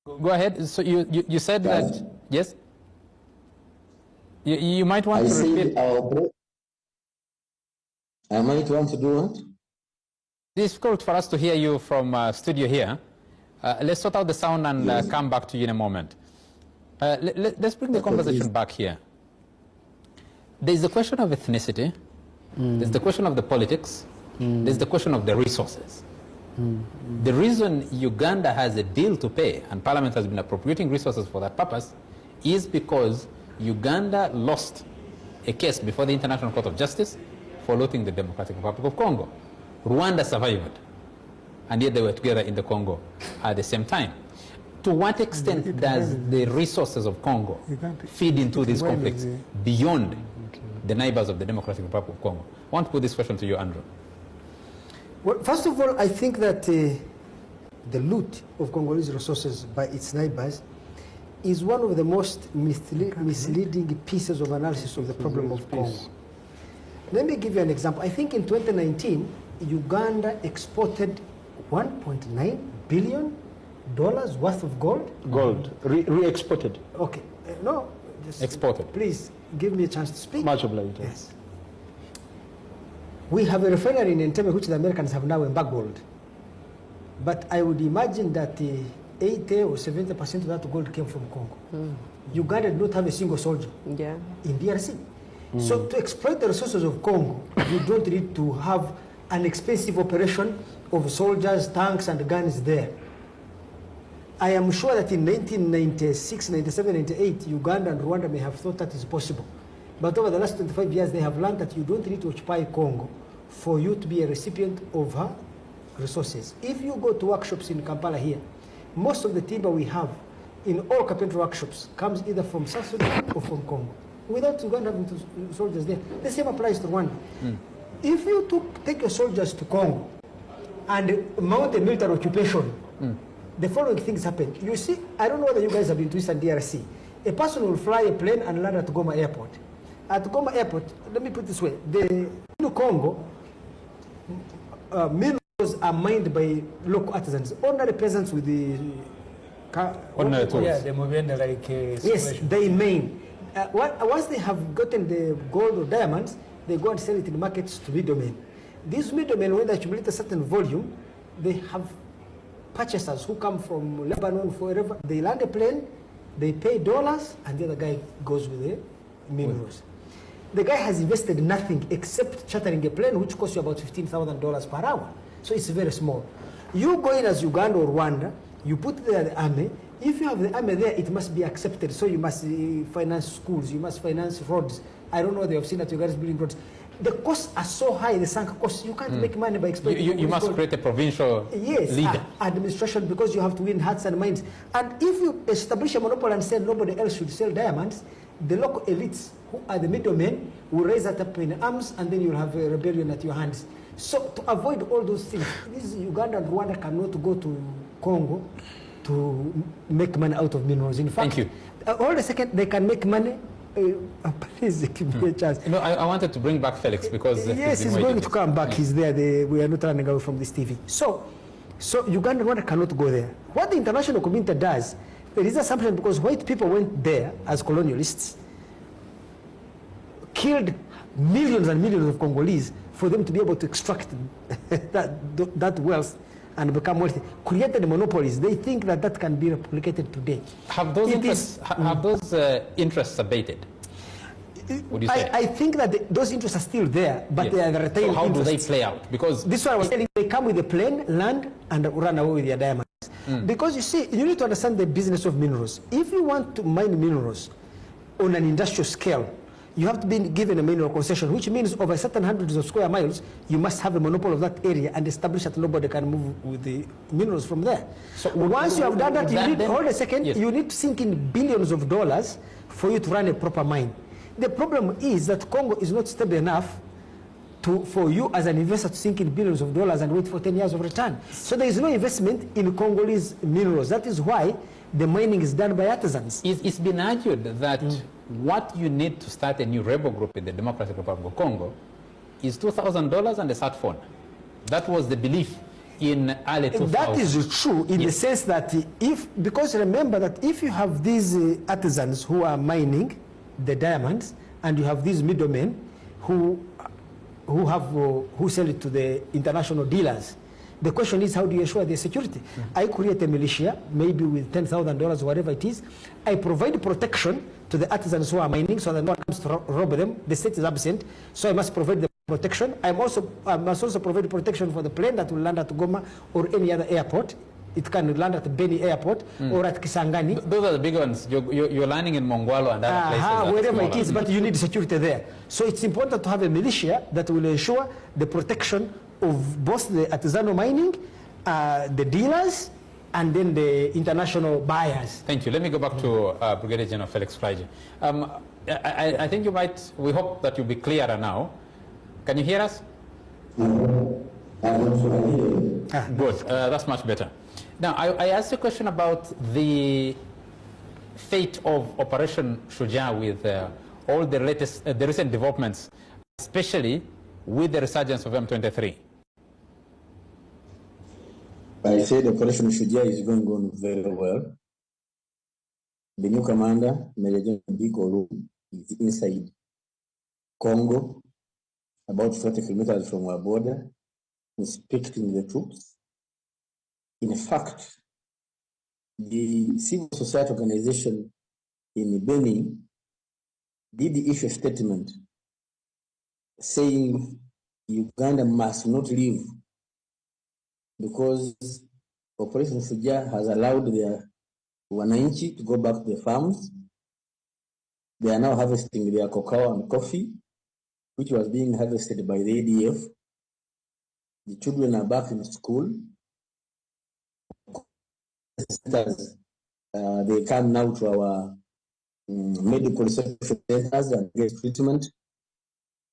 Go ahead. So you said that, yes? You might want to repeat. I might want to do what? It's difficult for us to hear you from studio here. Let's sort out the sound and come back to you in a moment. Let's bring the conversation back here. There's the question of ethnicity. There's the question of the politics. There's the question of the resources. The reason Uganda has a deal to pay, and Parliament has been appropriating resources for that purpose, is because Uganda lost a case before the International Court of Justice for looting the Democratic Republic of Congo. Rwanda survived, and yet they were together in the Congo at the same time. To what extent does the resources of Congo feed into these conflicts beyond the neighbors of the Democratic Republic of Congo? I want to put this question to you, Andrew. Well, first of all, I think that the loot of Congolese resources by its neighbors is one of the most misleading pieces of analysis of the problem of Congo. Let me give you an example. I think in 2019, Uganda exported $1.9 billion worth of gold. Gold, re-exported. Okay, no, just exported. Please give me a chance to speak. Much obliged. Yes. We have a refinery in Entebbe which the Americans have now embargoed. But I would imagine that 80 or 70% of that gold came from Congo. Uganda did not have a single soldier in DRC. So to exploit the resources of Congo, you don't need to have an expensive operation of soldiers, tanks, and guns there. I am sure that in 1996, 97, 98, Uganda and Rwanda may have thought that is possible. But over the last 25 years, they have learned that you don't need to occupy Congo for you to be a recipient of her resources. If you go to workshops in Kampala here, most of the timber we have in all carpentry workshops comes either from South Sudan or from Congo. Without Uganda having soldiers there, the same applies to Rwanda. If you take your soldiers to Congo and mount a military occupation, the following things happen. You see, I don't know whether you guys have been to Eastern DRC. A person will fly a plane and land at Goma Airport. At Goma Airport, let me put it this way, in Congo, minerals are mined by local artisans, ordinary peasants with the ordinary tools. Yeah, the Mwenda like yes, they mine. Once they have gotten the gold or diamonds, they go and sell it in markets to middlemen. These middlemen, when they accumulate a certain volume, they have purchasers who come from Lebanon, wherever. They land a plane, they pay dollars, and the other guy goes with the minerals. The guy has invested nothing except chartering a plane, which costs you about $15,000 per hour. So it's very small. You go in as Uganda or Rwanda, you put there the army. If you have the army there, it must be accepted. So you must finance schools, you must finance roads. I don't know, they have seen that you guys building roads. The costs are so high, the sunk costs, you can't make money by exploiting. You must create a provincial leader. Administration, because you have to win hearts and minds. And if you establish a monopoly and say nobody else should sell diamonds, the local elites, who are the middlemen, will raise that up in arms, and then you'll have a rebellion at your hands. So to avoid all those things, this Uganda and Rwanda cannot go to Congo to make money out of minerals. In fact, thank you. Hold a second, they can make money. Please give me a chance. No, I wanted to bring back Felix because yes, he's going to come back. He's there. We are not running away from this TV. So Uganda and Rwanda cannot go there. What the international community does, there is assumption because white people went there as colonialists, killed millions and millions of Congolese for them to be able to extract that wealth and become wealthy, created monopolies. They think that that can be replicated today. Have those interests abated? Would you say? I think that those interests are still there, but they are the retail So how interests. do they play out? Because this is what I was telling you. They come with a plane, land, and run away with their diamonds. Because you see, you need to understand the business of minerals. If you want to mine minerals on an industrial scale, you have to be given a mineral concession, which means over certain hundreds of square miles, you must have a monopoly of that area and establish that nobody can move with the minerals from there. So once you have done that, you need, hold a second, you need to sink in billions of dollars for you to run a proper mine. The problem is that Congo is not stable enough for you as an investor to sink in billions of dollars and wait for 10 years of return. So there is no investment in Congolese minerals. That is why the mining is done by artisans. It's been argued that what you need to start a new rebel group in the Democratic Republic of Congo is $2,000 and a sat phone. That was the belief in early 2000s. That is true in the sense that because remember that if you have these artisans who are mining the diamonds and you have these middlemen who sell it to the international dealers, the question is, how do you ensure their security? I create a militia, maybe with $10,000, whatever it is. I provide protection to the artisans who are mining so that no one comes to rob them. The state is absent, so I must provide the protection. I must also provide protection for the plane that will land at Goma or any other airport. It can land at Beni Airport or at Kisangani. Those are the big ones. You're landing in Mongwalo and other places. Wherever it is, but you need security there. So it's important to have a militia that will ensure the protection of both the artisanal mining, the dealers, and then the international buyers. Thank you. Let me go back to Brigadier General Felix Fraige. I think we hope that you'll be clearer now. Can you hear us? Good. That's much better. Now, I asked you a question about the fate of Operation Shujaa with all the recent developments, especially with the resurgence of M23. I said Operation Shujaa is going on very well. The new commander, Major General Biko, is inside Congo, about 40 kilometers from our border, inspecting the troops. In fact, the civil society organization in Benin did issue a statement saying Uganda must not leave because Operation Shujaa has allowed their wananchi to go back to the farms. They are now harvesting their cocoa and coffee, which was being harvested by the ADF. The children are back in school. They come now to our medical research centers and get treatment.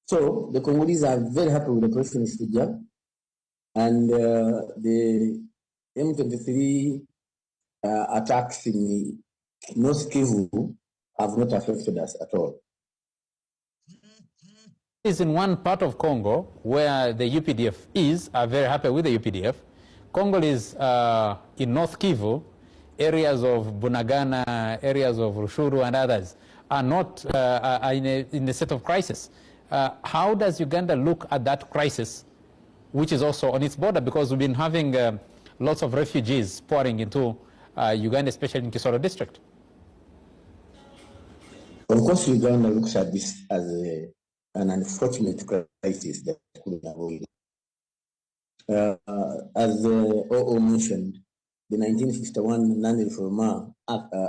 So the Congolese are very happy with Operation Shujaa, and the M23 attacks in North Kivu have not affected us at all. Is in one part of Congo where the UPDF are very happy with the UPDF. Congo is in North Kivu, areas of Bunagana, areas of Rushuru and others are not in a state of crisis. How does Uganda look at that crisis, which is also on its border? Because we've been having lots of refugees pouring into Uganda, especially in Kisoro district. Of course, Uganda looks at this as an unfortunate crisis that could be avoided. As the OO mentioned, the 1951 Non-Refoulement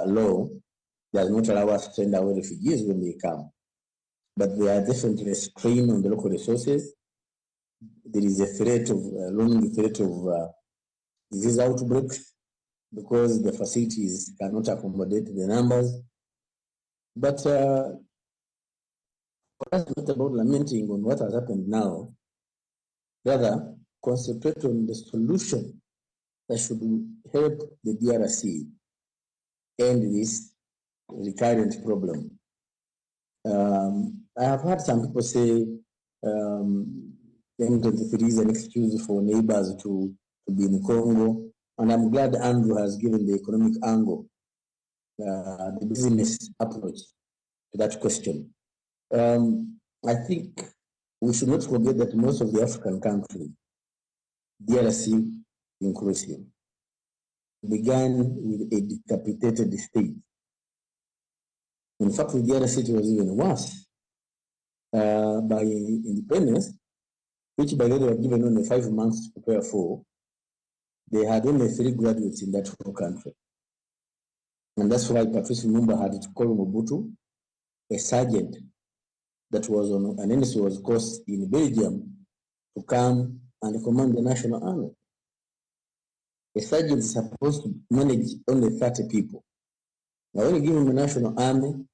law does not allow us to send away refugees when they come. But there are definitely a strain on the local resources. There is a threat of, looming threat of disease outbreaks because the facilities cannot accommodate the numbers. But for us, not about lamenting on what has happened now, rather concentrate on the solution that should help the DRC end this recurrent problem. I have heard some people say M23 is an excuse for neighbors to be in Congo, and I'm glad Adrew has given the economic angle, the business approach to that question. I think we should not forget that most of the African countries, DRC inclusive, began with a decapitated state. In fact, the DRC was even worse. By independence, which by the way were given only 5 months to prepare for, they had only 3 graduates in that whole country. And that's why Patrice Lumumba had to call Mobutu a sergeant that was on an NSO's course in Belgium to come and command the national army. A sergeant is supposed to manage only 30 people. Now, when you give him a national army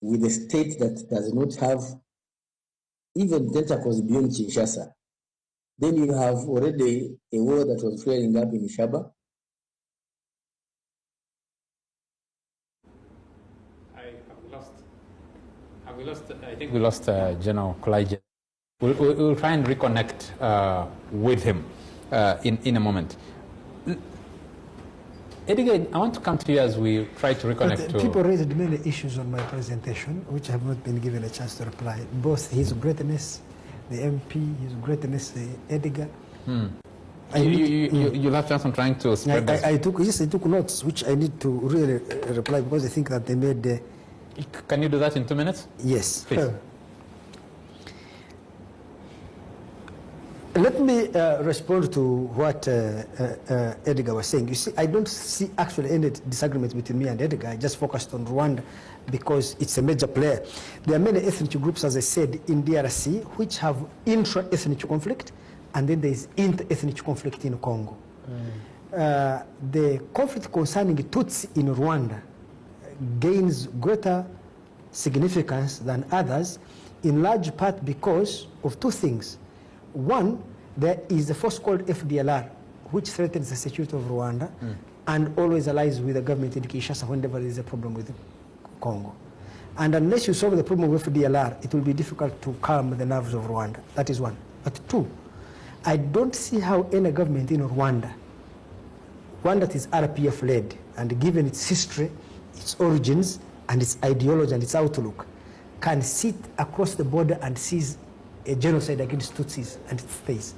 with a state that does not have even tentacles beyond Kinshasa, then you have already a war that was flaring up in Shaba. I think we lost General Kulaije. We'll try and reconnect with him in a moment. Edgar, I want to come to you as we try to reconnect. But people raised many issues on my presentation, which have not been given a chance to reply. Both His Greatness, the MP, His Greatness, the Edgar. You'll have chance on trying to spread this. I took notes, which I need to really reply because I think that they made. Can you do that in 2 minutes? Yes. Please. Let me respond to what Edgar was saying. You see, I don't see actually any disagreement between me and Edgar. I just focused on Rwanda because it's a major player. There are many ethnic groups, as I said, in DRC, which have intra-ethnic conflict, and then there is inter-ethnic conflict in Congo. The conflict concerning Tutsi in Rwanda gains greater significance than others, in large part because of 2 things. One, there is a force called FDLR, which threatens the security of Rwanda and always allies with the government in Kinshasa whenever there is a problem with Congo. And unless you solve the problem with FDLR, it will be difficult to calm the nerves of Rwanda. That is one. But 2, I don't see how any government in Rwanda, one that is RPF-led, and given its history, its origins, and its ideology and its outlook, can sit across the border and seize a genocide against Tutsis and its face.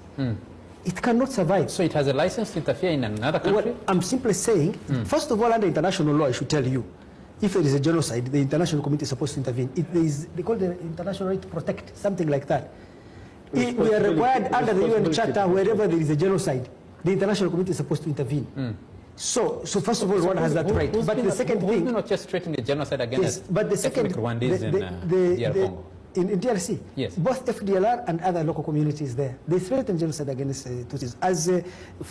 It cannot survive. So it has a license to interfere in another country? Well, I'm simply saying, first of all, under international law, I should tell you, if there is a genocide, the international community is supposed to intervene. They call the international right to protect, something like that. We are required under the UN Charter, wherever there is a genocide, the international community is supposed to intervene. So first of all, Rwanda has that right. But the second thing, who's been orchestrating the genocide against but the second, Rwandese in DR-Congo? In DRC, yes. Both FDLR and other local communities there, they threaten genocide against Tutsis. As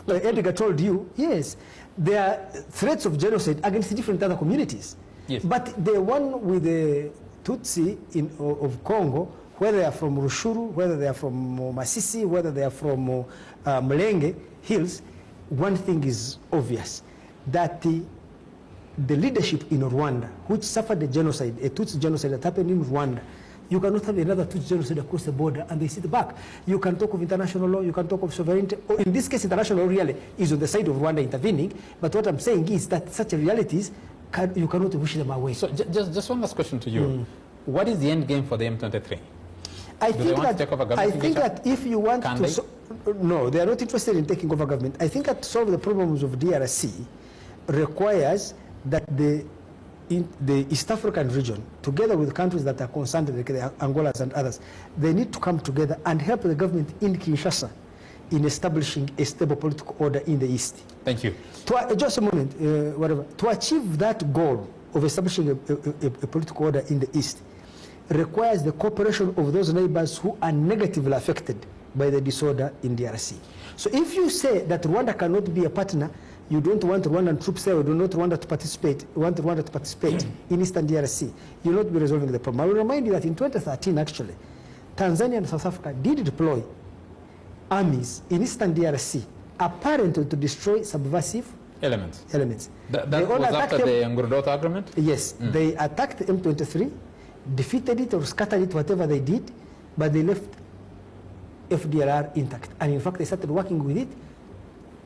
Edgar told you, yes, there are threats of genocide against different other communities. Yes. But the one with the Tutsi of Congo, whether they are from Rushuru, whether they are from Masisi, whether they are from Mulenge Hills, one thing is obvious, that the leadership in Rwanda, which suffered the genocide, a Tutsi genocide that happened in Rwanda, you cannot have another Tutsi genocide across the border and they sit back. You can talk of international law, you can talk of sovereignty. In this case, international law really is on the side of Rwanda intervening, but what I'm saying is that such realities, you cannot wish them away. So just one last question to you. What is the end game for the M23? I think that if you want to... No, they are not interested in taking over government. I think that to solve the problems of DRC requires that the East African region, together with countries that are concerned, like the Angolas and others, they need to come together and help the government in Kinshasa in establishing a stable political order in the East. Thank you. Just a moment, To achieve that goal of establishing a political order in the East requires the cooperation of those neighbors who are negatively affected by the disorder in DRC. So if you say that Rwanda cannot be a partner, you don't want Rwandan troops there, you do not want Rwanda to participate in Eastern DRC, you'll not be resolving the problem. I will remind you that in 2013, actually, Tanzania and South Africa did deploy armies in Eastern DRC, apparently to destroy subversive elements. That was after the Ngurudota agreement? Yes, they attacked M23, defeated it or scattered it, whatever they did, but they left FDLR intact. And in fact, they started working with it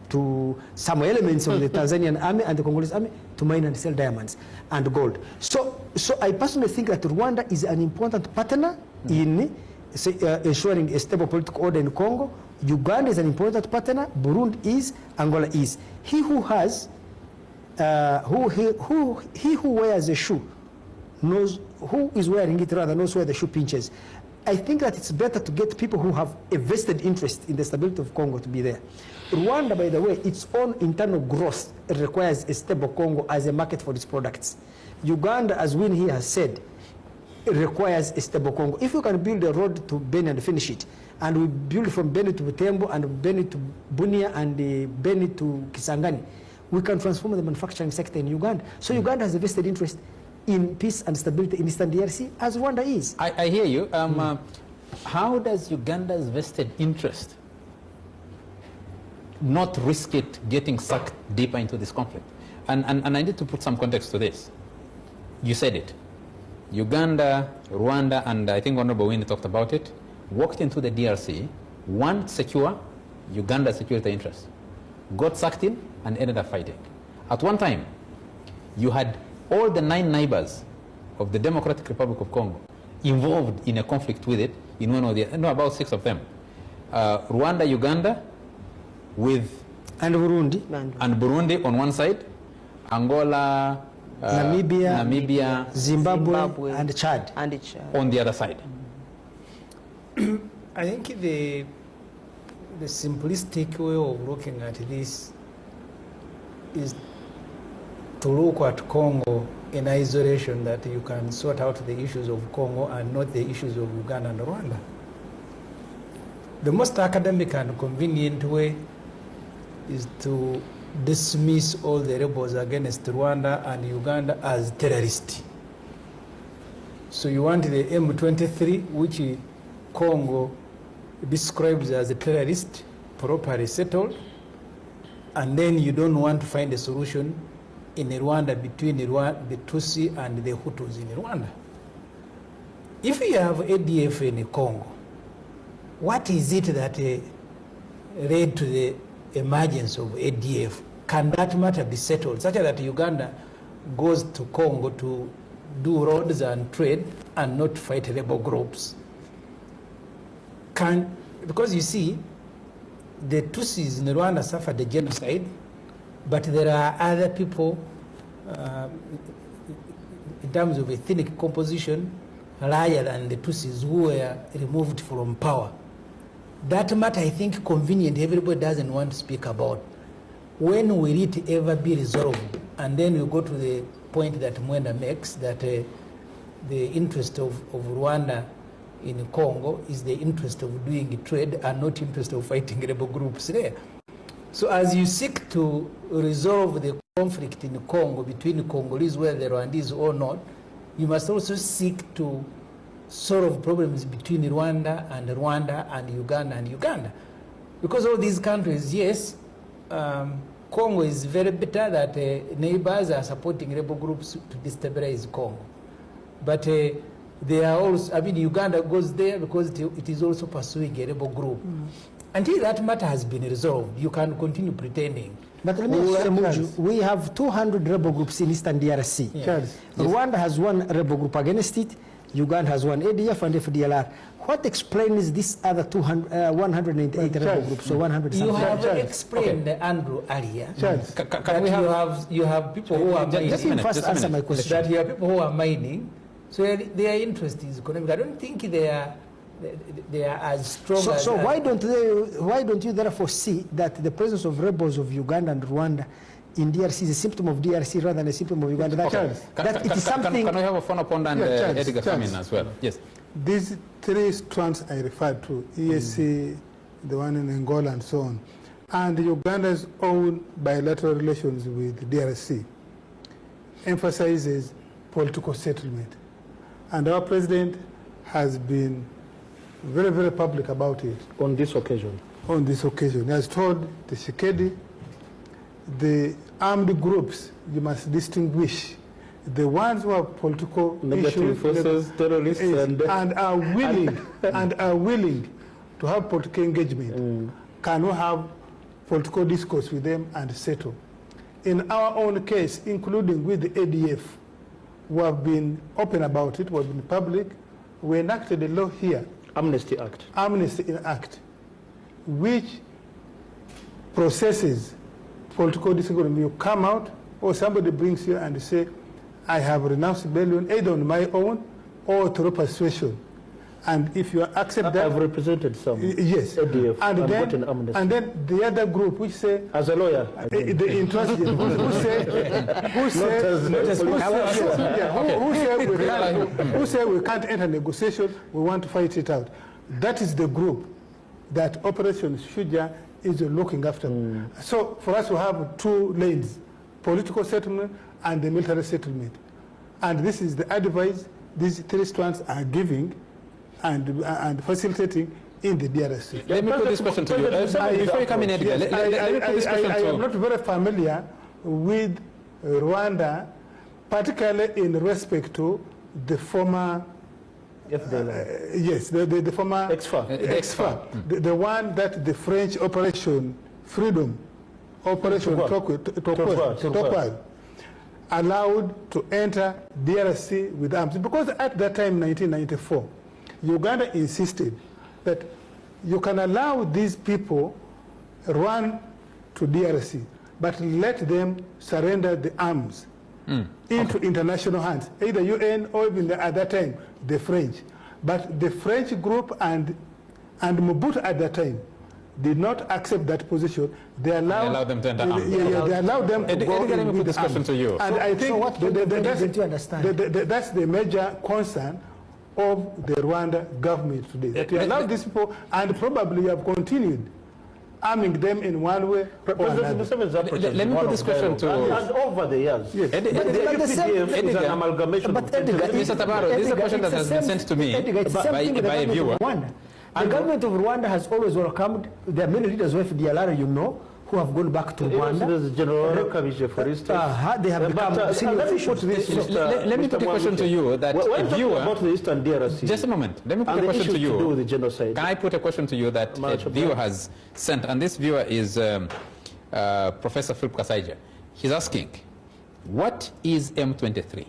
to some elements of the Tanzanian army and the Congolese army to mine and sell diamonds and gold. So I personally think that Rwanda is an important partner in ensuring a stable political order in Congo. Uganda is an important partner. Burundi is. Angola is. He who has, he who wears a shoe knows, who is wearing it rather knows where the shoe pinches. I think that it's better to get people who have a vested interest in the stability of Congo to be there. Rwanda, by the way, its own internal growth requires a stable Congo as a market for its products. Uganda, as Winnie has said, requires a stable Congo. If you can build a road to Beni and finish it, and we build from Beni to Butembo and Beni to Bunia and Beni to Kisangani, we can transform the manufacturing sector in Uganda. So Uganda has a vested interest in peace and stability in Eastern DRC, as Rwanda is. I hear you. How does Uganda's vested interest not risk it getting sucked deeper into this conflict? And I need to put some context to this. You said it. Uganda, Rwanda, and I think Honorable Winnie talked about it, walked into the DRC, one, secure Uganda's security interests, got sucked in and ended up fighting. At one time, you had all the 9 neighbors of the Democratic Republic of Congo involved in a conflict with it, in one or the other, no, about 6 of them. Rwanda, Uganda, and Burundi on one side, Angola, Namibia, Zimbabwe, and Chad on the other side. I think the simplistic way of looking at this is to look at Congo in isolation, that you can sort out the issues of Congo and not the issues of Uganda and Rwanda. The most academic and convenient way is to dismiss all the rebels against Rwanda and Uganda as terrorists. So you want the M23, which Congo describes as a terrorist, properly settled, and then you don't want to find a solution in Rwanda between the Tutsi and the Hutus in Rwanda. If you have ADF in Congo, what is it that led to the emergence of ADF? Can that matter be settled such that Uganda goes to Congo to do roads and trade and not fight rebel groups? Because you see, the Tutsis in Rwanda suffered the genocide, but there are other people in terms of ethnic composition higher than the Tutsis who were removed from power. That matter, I think, convenient, everybody doesn't want to speak about. When will it ever be resolved? And then we go to the point that Mwenda makes, that the interest of Rwanda in Congo is the interest of doing trade and not interest of fighting rebel groups there. So as you seek to resolve the conflict in Congo between Congolese, whether Rwandese or not, you must also seek to solve problems between Rwanda and Uganda. Because all these countries, yes, Congo is very better that neighbors are supporting rebel groups to destabilize Congo. But they are also, I mean, Uganda goes there because it is also pursuing a rebel group. Until that matter has been resolved, you can continue pretending. But let me Ssemujju, we have 200 rebel groups in Eastern DRC. Yes. Rwanda has one rebel group against it. Uganda has one ADF and FDLR. What explains this other 198 rebel groups? So 100 You something. have explained, Andrew, earlier Can we that you have people who are mining. Let me first answer my question. That you have people who are mining, so their interest is economic. I don't think they are as strong. So why don't you therefore see that the presence of rebels of Uganda and Rwanda in DRC is a symptom of DRC rather than a symptom of Uganda? That it is something. Can we have a phone upon and Edgar come in as well? Yes. These three strands I referred to, EAC, the one in Angola and so on, and Uganda's own bilateral relations with DRC emphasizes political settlement. And our president has been very, very public about it. On this occasion? On this occasion. He has told the Tshisekedi, the armed groups, you must distinguish the ones who have political negative forces, terrorists, and are willing to have political engagement. Can we have political discourse with them and settle? In our own case, including with the ADF, who have been open about it, who have been public, we enacted a law here, Amnesty Act, which processes political disagreement. You come out, or somebody brings you and say, I have renounced rebellion either on my own or through persuasion. And if you accept that, I've represented some. Yes. ADF, and then the other group which say, as a lawyer, the intransigent who say we can't enter negotiation, we want to fight it out. That is the group that Operation Shuja is looking after. So for us to have two lanes, political settlement and the military settlement. And this is the advice these three strands are giving and facilitating in the DRC. Let me put this question to you. Before you come in, Edgar, let me put this question to you. I am not very familiar with Rwanda, particularly in respect to the former yes, the former XFA, the one that the French Operation Freedom, Operation Topaz, allowed to enter DRC with arms. Because at that time, 1994, Uganda insisted that you can allow these people run to DRC, but let them surrender the arms into international hands, either UN or even at that time, the French. But the French group and Mobutu at that time did not accept that position. They allowed them to enter arms. They allowed them to go in with arms. To you. And I think that's the major concern of the Rwanda government today. That you allow these people, and probably you have continued arming them in one way or another. Let me put this question to... And over the years. Yes. But an amalgamation. Mr. Tabaro, this is a question that has been sent to me by a viewer. The government of Rwanda has always welcomed, there are many leaders of FDLR, you know, who have gone back to Rwanda. There's General Kabije, for instance. They have become senior officials. Let me put a question to you that a viewer... about the Eastern DRC. Just a moment. Let me put a question to you. To do with the genocide. Can I put a question to you that a viewer has sent? And this viewer is Professor Philip Kasaija. He's asking, what is M23?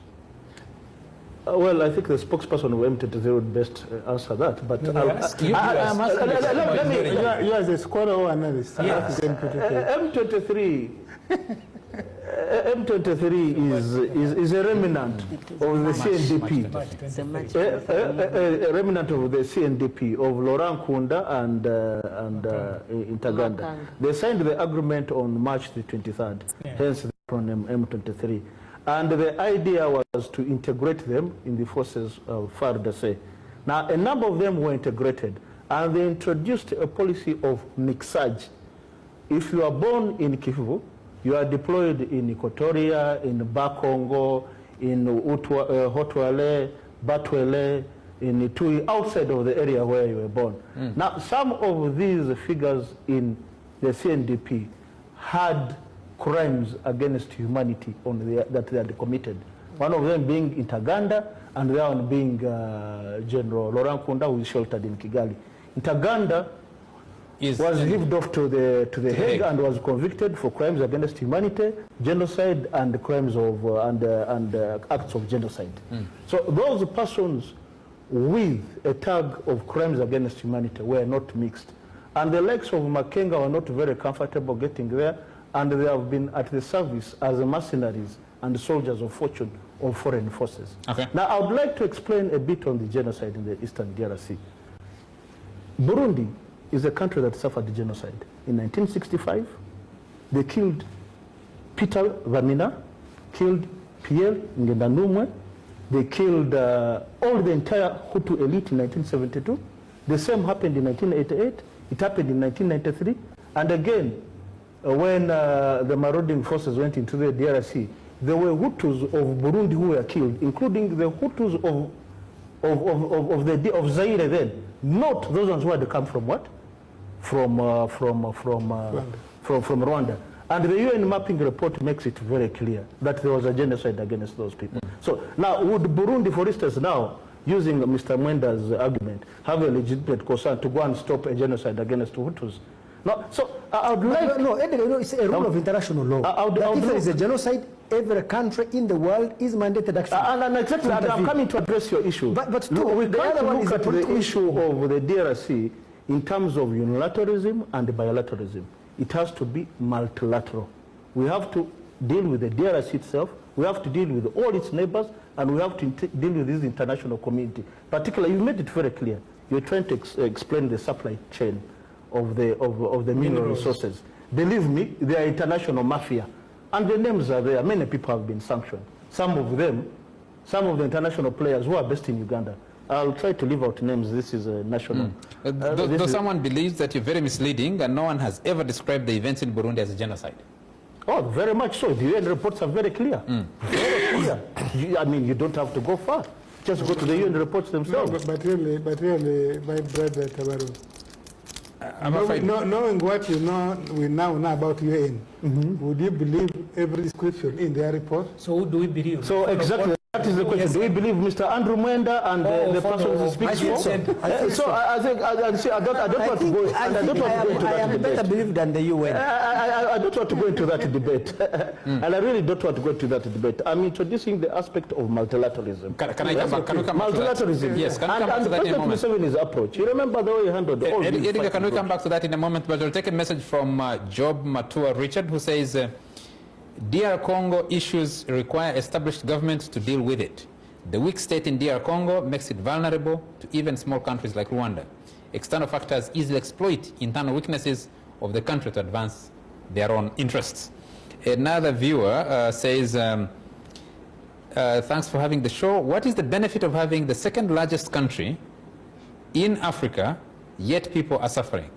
Well, I think the spokesperson of M23 would best answer that. But you as a scholar or analyst. Yes. M23 M23 is a remnant of the CNDP. A remnant of the CNDP of Laurent Nkunda and Ntaganda. They signed the agreement on March the 23rd, hence the acronym M23. And the idea was to integrate them in the forces of FARDC. Now, a number of them were integrated, and they introduced a policy of mixage. If you are born in Kivu, you are deployed in Equatoria, in Bakongo, in Hotwale, Batwele, in Itui, outside of the area where you were born. Now, some of these figures in the CNDP had crimes against humanity that they had committed. One of them being in Ntaganda, and the other one being General Laurent Nkunda, who is sheltered in Kigali. Ntaganda was lived off to the Hague and was convicted for crimes against humanity, genocide, and crimes of and acts of genocide. So those persons with a tag of crimes against humanity were not mixed, and the likes of Makenga were not very comfortable getting there, and they have been at the service as mercenaries and soldiers of fortune of foreign forces. Okay. Now, I would like to explain a bit on the genocide in the Eastern DRC. Burundi is a country that suffered genocide. In 1965, they killed Peter Bamina, killed Pierre Ngenda. They killed all the entire Hutu elite in 1972. The same happened in 1988. It happened in 1993. And again, when the marauding forces went into the DRC, there were Hutus of Burundi who were killed, including the Hutus of Zaire then. Not those ones who had come from what? From Rwanda. And the UN mapping report makes it very clear that there was a genocide against those people. So now, would Burundi, for instance, now, using Mr. Mwenda's argument, have a legitimate concern to go and stop a genocide against Hutus? No, so I would like... No, it's a rule of international law. That if there is a genocide, every country in the world is mandated action. And exactly, I'm coming to address your issue. But we can't look at the issue of the DRC in terms of unilateralism and bilateralism. It has to be multilateral. We have to deal with the DRC itself, we have to deal with all its neighbors, and we have to deal with this international community. Particularly, you made it very clear. You're trying to explain the supply chain of the mineral resources. Believe me, they are international mafia. And the names are there. Many people have been sanctioned. Some of the international players who are based in Uganda. I'll try to leave out names. This is a national... Though someone believes that you're very misleading and no one has ever described the events in Burundi as a genocide. Oh, very much so. The UN reports are very clear. Very clear. I mean, you don't have to go far. Just go to the UN reports themselves. No, but really, my brother Tabaro, knowing what we now know about UN, would you believe every description in their report? So who do we believe? So exactly, that is the question. Yes. Do we believe Mr. Andrew Mwenda and the person who speaks for? So I don't want to go into that debate. I am better believed than the UN. I don't want to go into that debate. And I really don't want to go into that debate. I'm introducing the aspect of multilateralism. Can I come back? Multilateralism. Yes, can I come back to that in a moment? President Museveni's approach. You remember the way he handled all these... Edgar, can we come back to that in a moment? But we'll take a message from Job Matua Richard, who says, DRCongo issues require established governments to deal with it. The weak state in DRCongo makes it vulnerable to even small countries like Rwanda. External factors easily exploit internal weaknesses of the country to advance their own interests. Another viewer says, thanks for having the show. What is the benefit of having the second largest country in Africa, yet people are suffering?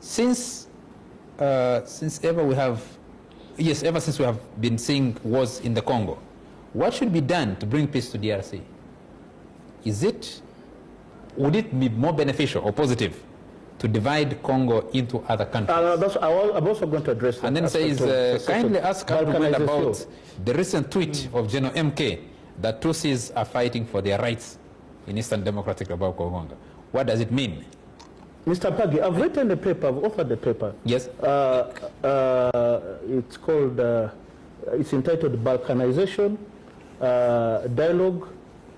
Since ever we have... Yes, ever since we have been seeing wars in the Congo, what should be done to bring peace to DRC? Would it be more beneficial or positive to divide Congo into other countries? I'm also going to address that. And then says, kindly ask Adrew about the recent tweet of General MK that Tutsis are fighting for their rights in Eastern Democratic Republic of Congo. What does it mean? Mr. Mpangi, I've written a paper, I've authored a paper. Yes. It's called, it's entitled Balkanization, Dialogue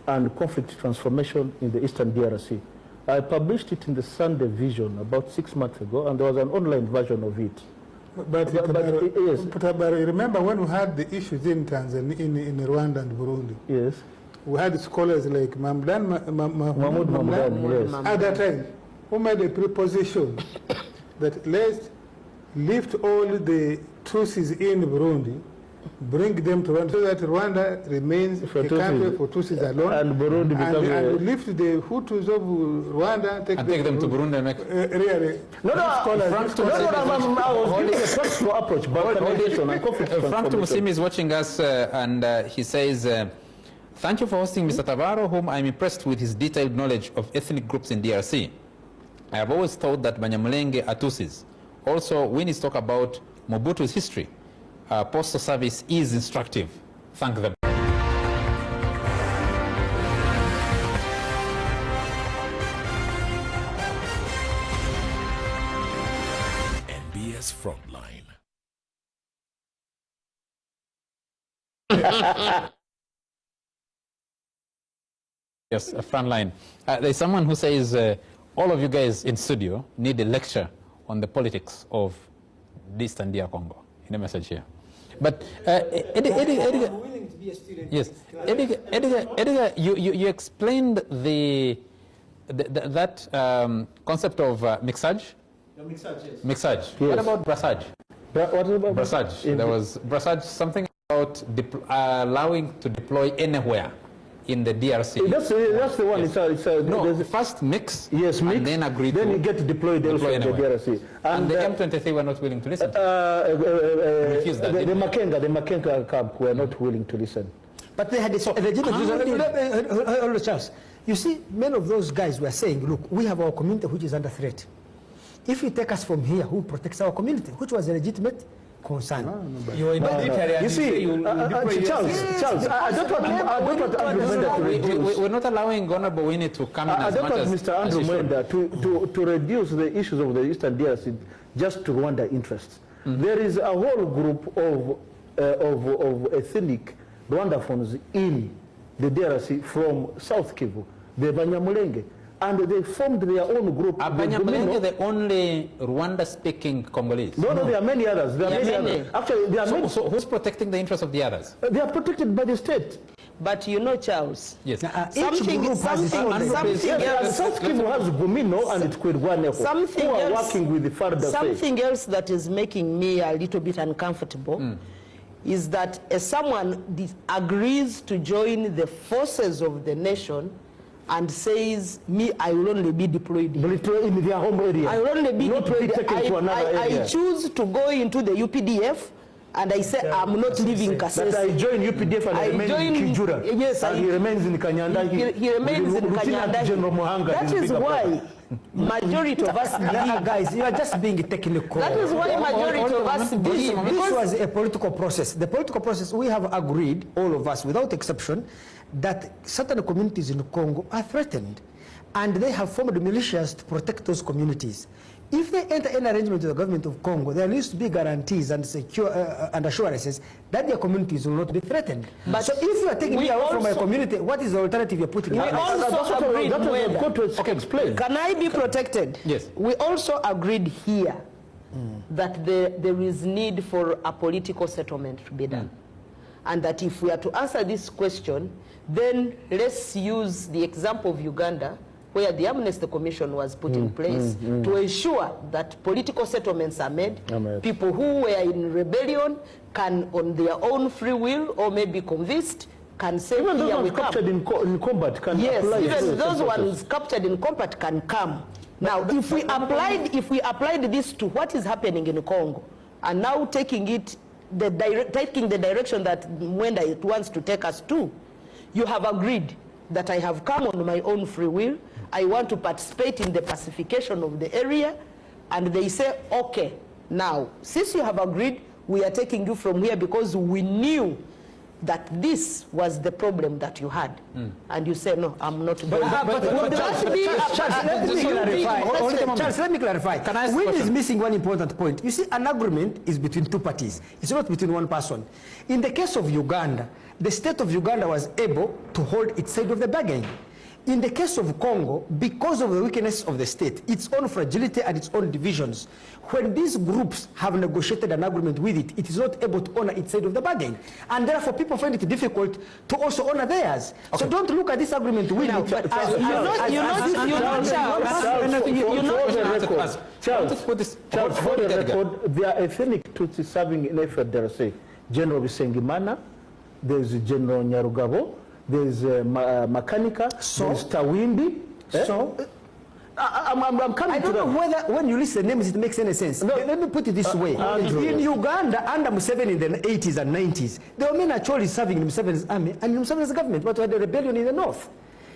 and Conflict Transformation in the Eastern DRC. I published it in the Sunday Vision about 6 months ago, and there was an online version of it. But remember when we had the issues in Tanzania, in Rwanda and Burundi? Yes. We had scholars like Mahmoud yes. At that time, who made a proposition that let's lift all the Tutsis in Burundi, bring them to Rwanda, so that Rwanda remains a country for Tutsis alone, and Burundi becomes and lift the Hutus of Rwanda, take them to Burundi and make really. practical approach. Frank Musimi is watching us, and he says, "Thank you for hosting Mr. Tabaro, whom I'm impressed with his detailed knowledge of ethnic groups in DRC. I have always thought that Banyamulenge are Tutsis. Also, Winnie's talk about Mobutu's history. Postal service is instructive. Thank them." NBS Frontline. Yes, a front line. There's someone who says all of you guys in studio need a lecture on the politics of Eastern DRCongo in a message here. But Edgar, yes, Edgar, you explained that concept of mixage. Mixage, yes. Mixage. Yes. What about brassage? What about brassage? There was brassage, something about allowing to deploy anywhere in the DRC. That's the one. Yes. No, first mix, yes, mix, and then agree then to you get deployed elsewhere in the DRC. And the M23 were not willing to listen. Refuse that. The Makenga camp were not willing to listen. But they had a legitimate reason. Charles, you see, many of those guys were saying, look, we have our community which is under threat. If you take us from here, who protects our community? Which was a legitimate concern. You see, Charles, I don't want Andrew Mwenda to reduce. We're not allowing Honorable Winnie to come in I as don't much want as Mr. Andrew Mwenda to reduce the issues of the Eastern DRC just to Rwanda interests. There is a whole group of ethnic Rwandaphones in the DRC from South Kivu, the Banyamulenge, and they formed their own group. Are Banyamulenge the only Rwanda-speaking Congolese? No, there are many others. There are many others. Actually, there are many. So who's protecting the interests of the others? They are protected by the state. But you know, Charles, yes. Something else. South Kivu has Gumino and Twirwaneho, who are working with the Farda. Something else that is making me a little bit uncomfortable is that someone agrees to join the forces of the nation and says, I will only be deployed in their home area. I will only be deployed. I choose to go into the UPDF, and I say, I'm not leaving Kasese. I join UPDF and I remain in Kijura. Yes, and he remains in Kanyanda. He remains in Kanyanda. That is why majority of us believe, guys, you are just being technical. That is why majority of us believe. This was a political process. The political process, we have agreed, all of us, without exception, that certain communities in Congo are threatened, and they have formed militias to protect those communities. If they enter any arrangement with the government of Congo, there needs to be guarantees and secure and assurances that their communities will not be threatened. But so if you are taking me away from my community, what is the alternative you're putting? We also agreed. Explain. Can I be protected? Yes. We also agreed here that there is need for a political settlement to be done, and that if we are to answer this question, then let's use the example of Uganda, where the Amnesty Commission was put in place to ensure that political settlements are made. People who were in rebellion can, on their own free will or maybe convinced, can say, even here those we captured come. in combat can yes, apply. Even those ones captured in combat can come. Now, if we applied this to what is happening in Congo, and now taking the direction that Mwenda wants to take us to, you have agreed that I have come on my own free will. I want to participate in the pacification of the area, and they say, okay, now, since you have agreed, we are taking you from here because we knew that this was the problem that you had. And you say, no, I'm not going. Charles, let me clarify. Can I ask Winnie is missing one important point. You see, an agreement is between two parties. It's not between one person. In the case of Uganda, the state of Uganda was able to hold its side of the bargain. In the case of Congo, because of the weakness of the state, its own fragility and its own divisions, when these groups have negotiated an agreement with it, it is not able to honor its side of the bargain. And therefore, people find it difficult to also honor theirs. Okay. So don't look at this agreement with it. Charles, for the record, there are ethnic Tutsi serving in FDRC. General Bisengimana, there's General Nyarugabo, there's Makanika, there's Tawimbi. So, I'm coming to know whether when you list the names it makes any sense. No, let me put it this way. In Uganda, under Museveni in the 80s and 90s, there were many actually serving in Museveni's army and in Museveni's government, but we had a rebellion in the north.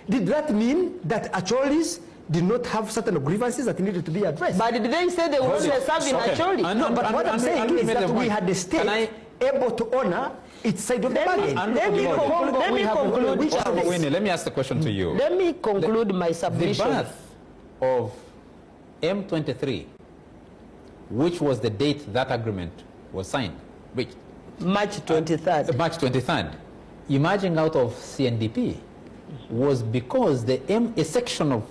Did that mean that Acholis did not have certain grievances that needed to be addressed? But did they say they were serving Acholis? No, but what I'm saying is that we had the state able to honor its side of the bargain. Let me conclude. Winnie, let me ask the question to you. Let me conclude my submission. The birth of M23, which was the date that agreement was signed, which March 23rd. March 23rd, emerging out of CNDP was because a section of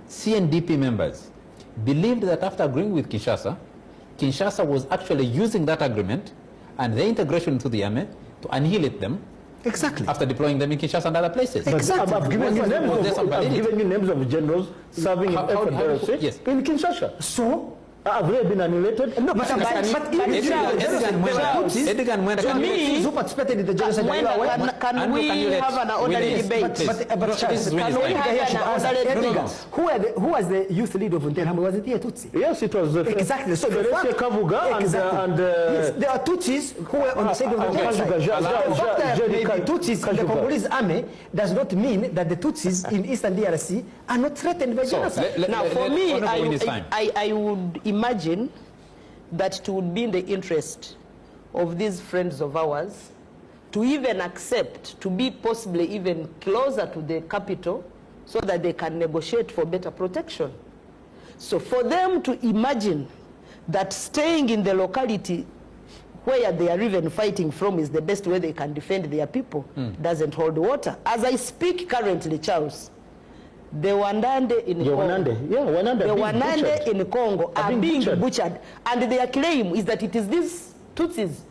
CNDP members believed that after agreeing with Kinshasa was actually using that agreement and their integration into the army to annihilate them. Exactly. After deploying them in Kinshasa and other places. Exactly. I've given you names of generals serving in FDRC in Kinshasa. So, have they been annihilated? No, but Edgar Mwenda who participated in the genocide. Can we have an orderly debate? Who was the youth leader of Nterahamwe? Was it here Tutsi? Yes, it was. Exactly. So there are Tutsis who were on the side of the genocide. The Tutsis in the Congolese army does not mean that the Tutsis in Eastern DRC are not threatened by genocide. Now, for me, I would imagine that it would be in the interest of these friends of ours to even accept to be possibly even closer to the capital so that they can negotiate for better protection. So for them to imagine that staying in the locality where they are even fighting from is the best way they can defend their people doesn't hold water. As I speak currently, Charles, the Wandande in Congo are being butchered, and their claim is that it is these Tutsis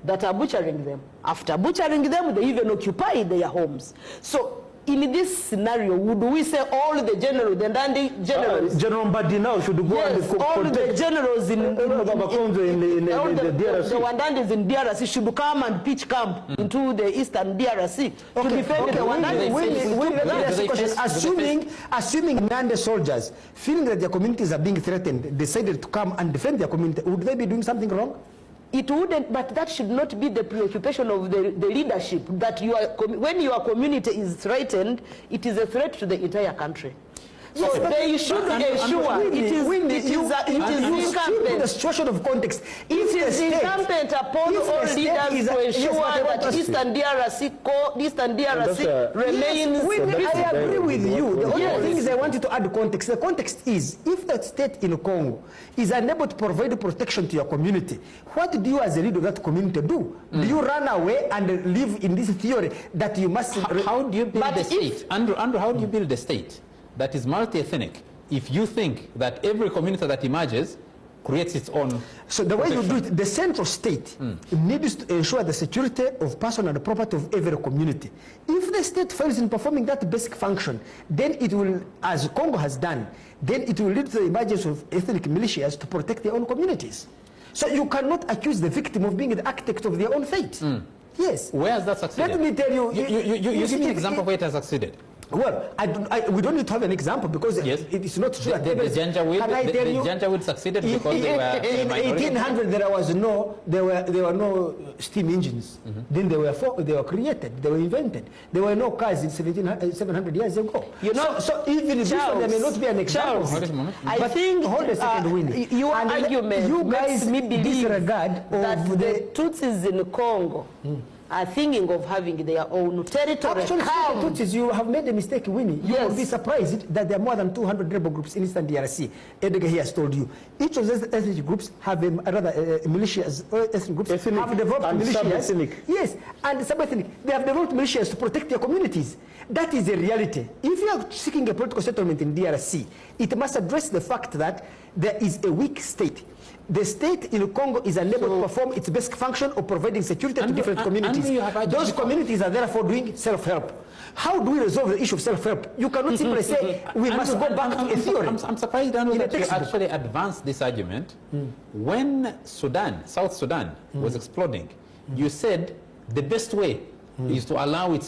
that are butchering them. After butchering them, they even occupy their homes. So in this scenario, would we say all the generals, the Ndandi generals, General Mbadinao should go and all the generals in the DRC, the Wandandis in DRC should come and pitch camp into the Eastern DRC to defend the Wandandis. Assuming Nganda soldiers, feeling that their communities are being threatened, decided to come and defend their community, would they be doing something wrong? It wouldn't, but that should not be the preoccupation of the leadership, that when your community is threatened, it is a threat to the entire country. So they should ensure it is incumbent. The situation of context. It is incumbent upon all leaders to ensure that Eastern DRC remains. I agree with you. The only thing is I want you to add context. The context is, if the state in Congo is unable to provide protection to your community, what do you as a leader of that community do? Do you run away and live in this theory that you must... How do you build the state? Andrew, how do you build a state that is multi-ethnic if you think that every community that emerges creates its own... So the way you do it, the central state needs to ensure the security of person and property of every community. If the state fails in performing that basic function, then it will, as Congo has done, then it will lead to the emergence of ethnic militias to protect their own communities. So you cannot accuse the victim of being the architect of their own fate. Yes. Where has that succeeded? Let me tell you... You give me an example where it has succeeded. Well, we don't need to have an example because it's not true. The Janjaweed succeeded because they were in 1800 there were no steam engines. Then they were created, they were invented. There were no cars in 700 years ago. You know, so even this one, there may not be an example. I think hold a second, Winnie. Your argument you guys makes me believe disregard that the Tutsis in Congo are thinking of having their own territory. Actually, come. Tutsis, you have made a mistake, Winnie. You Yes. will be surprised that there are more than 200 rebel groups in Eastern DRC. Edgar here has told you. Each of those ethnic groups have militias, ethnic groups have developed and militias. sub-ethnic. Yes, and sub-ethnic. They have developed militias to protect their communities. That is a reality. If you are seeking a political settlement in DRC, it must address the fact that there is a weak state. The state in Congo is unable to perform its basic function of providing security to different communities. Those communities are therefore doing self-help. How do we resolve the issue of self-help? You cannot simply say we must go back to a theory. I'm surprised, Andrew, that you actually advanced this argument. When Sudan, South Sudan, was exploding, you said the best way is to allow it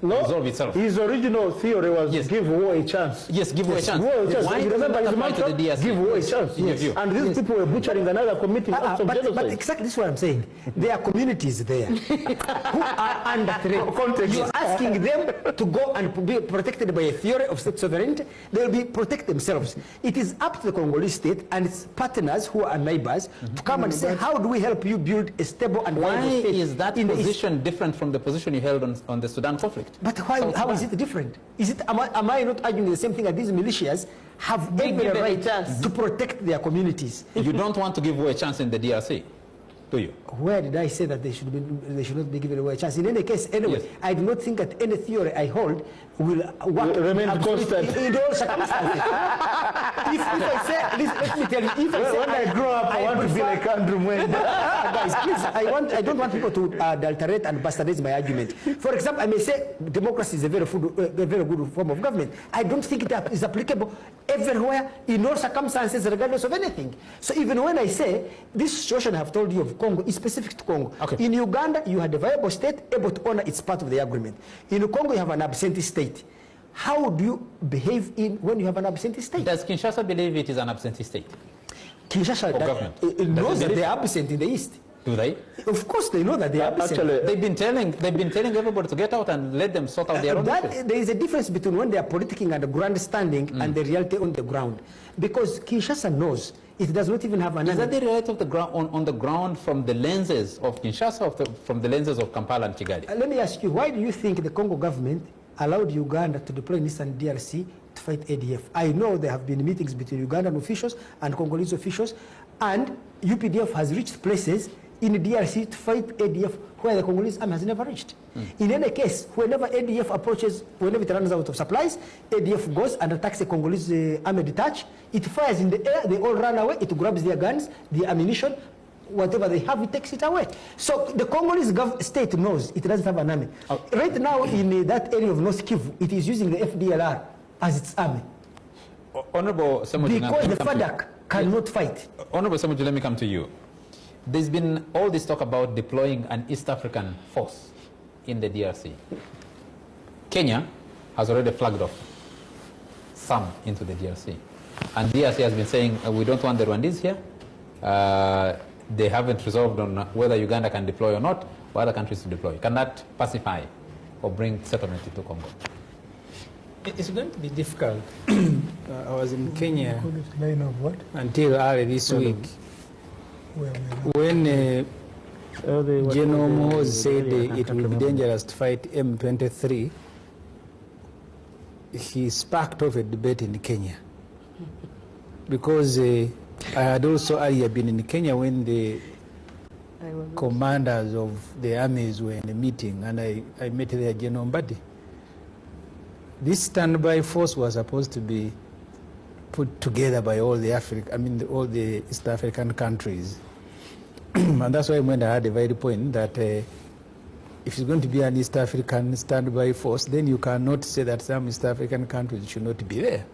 resolve itself. His original theory was give war a chance. Yes, give war a chance. Why you remember his mantra? Give war a chance. Yes. And these people were butchering another committing acts of genocide. But exactly this is what I'm saying. There are communities there who are under threat. You're asking them to go and be protected by a theory of state sovereignty. They will protect themselves. It is up to the Congolese state and its partners who are neighbors to come and say, how do we help you build a stable and viable state? Why is that position different from the position you held on the Sudan conflict? But why? How is it different? Is it? Am I not arguing the same thing that these militias have every right to protect their communities? You don't want to give away a chance in the DRC, do you? Where did I say that they should not be given away a chance? In any case, anyway, yes. I do not think that any theory I hold will work remain constant in all circumstances. if I say, let me tell you, if I say when I grow up, I want to be like Andrew Mwenda. Guys, please, I don't want people to adulterate and bastardize my argument. For example, I may say democracy is a very good form of government. I don't think it is applicable everywhere in all circumstances, regardless of anything. So even when I say this situation I have told you of Congo is specific to Congo. Okay. In Uganda, you had a viable state able to honor its part of the agreement. In Congo, you have an absentee state. How do you behave when you have an absentee state? Does Kinshasa believe it is an absentee state? Kinshasa knows that they are absent in the East. Do they? Of course, they know that they are absent. Actually, they've been telling everybody to get out and let them sort out their own issues. There is a difference between when they are politicking and the grandstanding and the reality on the ground. Because Kinshasa knows it does not even have an. Is that the reality of the ground on the ground from the lenses of Kinshasa or from the lenses of Kampala and Kigali? Let me ask you, why do you think the Congo government allowed Uganda to deploy in Eastern DRC to fight ADF? I know there have been meetings between Ugandan officials and Congolese officials, and UPDF has reached places in the DRC to fight ADF where the Congolese army has never reached. In any case, whenever ADF approaches, whenever it runs out of supplies, ADF goes and attacks the Congolese army detached. It fires in the air, they all run away, it grabs their guns, the ammunition, whatever they have, it takes it away. So the Congolese state knows it doesn't have an army. Right now in that area of North Kivu, it is using the FDLR as its army. Honorable Ssemujju, because the FADC cannot fight. Honorable Ssemujju, let me come to you. There's been all this talk about deploying an East African force in the DRC. Kenya has already flagged off some into the DRC. And DRC has been saying, we don't want the Rwandese here. They haven't resolved on whether Uganda can deploy or not, or other countries to deploy. Can that pacify or bring settlement into Congo? It's going to be difficult. I was in Kenya until early this week. When General Mohoz said it will be dangerous to fight M23, he sparked off a debate in Kenya. Because I had also earlier been in Kenya when the commanders of the armies were in a meeting, and I met there General Mbadi. This standby force was supposed to be put together by all the all the East African countries. And that's why Mwenda had a very point that if it's going to be an East African standby force, then you cannot say that some East African countries should not be there.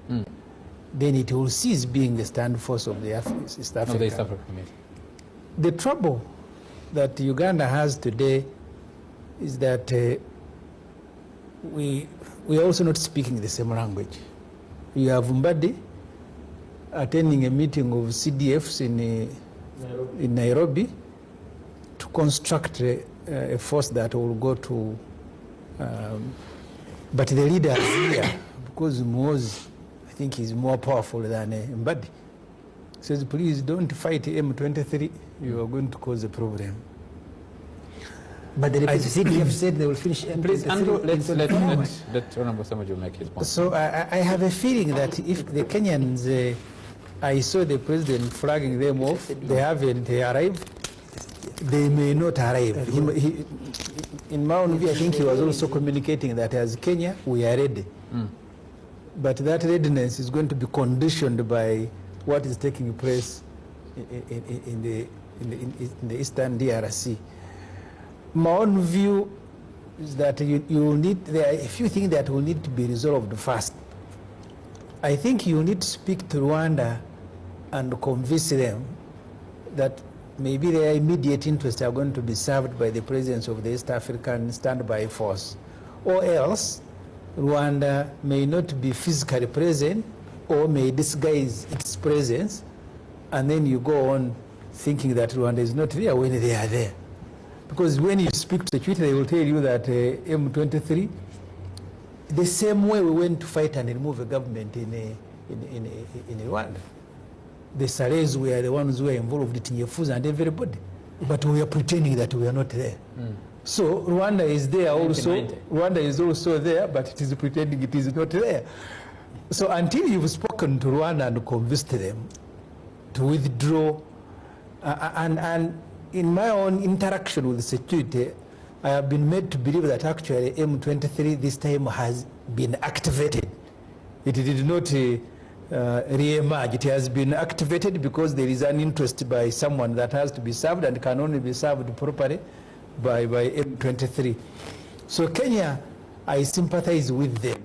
Then it will cease being the stand force of the East Africa. The trouble that Uganda has today is that we are also not speaking the same language. You have Mbadi attending a meeting of CDFs in Nairobi to construct a force that will go to, but the leader is here because Mohoz, I think he's more powerful than Mbadi. Says, please don't fight M23, you are going to cause a problem. But the CDF said they will finish M23. Please, Andrew, let Honorable Ssemujju make his point. So I have a feeling that if the Kenyans, I saw the president flagging them off, they haven't arrived, they may not arrive. In my own view, I think he was also communicating that as Kenya, we are ready. But that readiness is going to be conditioned by what is taking place in the Eastern DRC. My own view is that you need, there are a few things that will need to be resolved first. I think you need to speak to Rwanda and convince them that maybe their immediate interests are going to be served by the presence of the East African standby force, or else Rwanda may not be physically present or may disguise its presence, and then you go on thinking that Rwanda is not there when they are there. Because when you speak to security, they will tell you that M23, the same way we went to fight and remove a government in Rwanda. The Sarez were the ones who were involved in Yefuza and everybody. But we are pretending that we are not there. So Rwanda is there also. Rwanda is also there, but it is pretending it is not there. So until you've spoken to Rwanda and convinced them to withdraw, and in my own interaction with security, I have been made to believe that actually M23 this time has been activated. It did not re-emerge. It has been activated because there is an interest by someone that has to be served and can only be served properly by M23. So Kenya, I sympathize with them.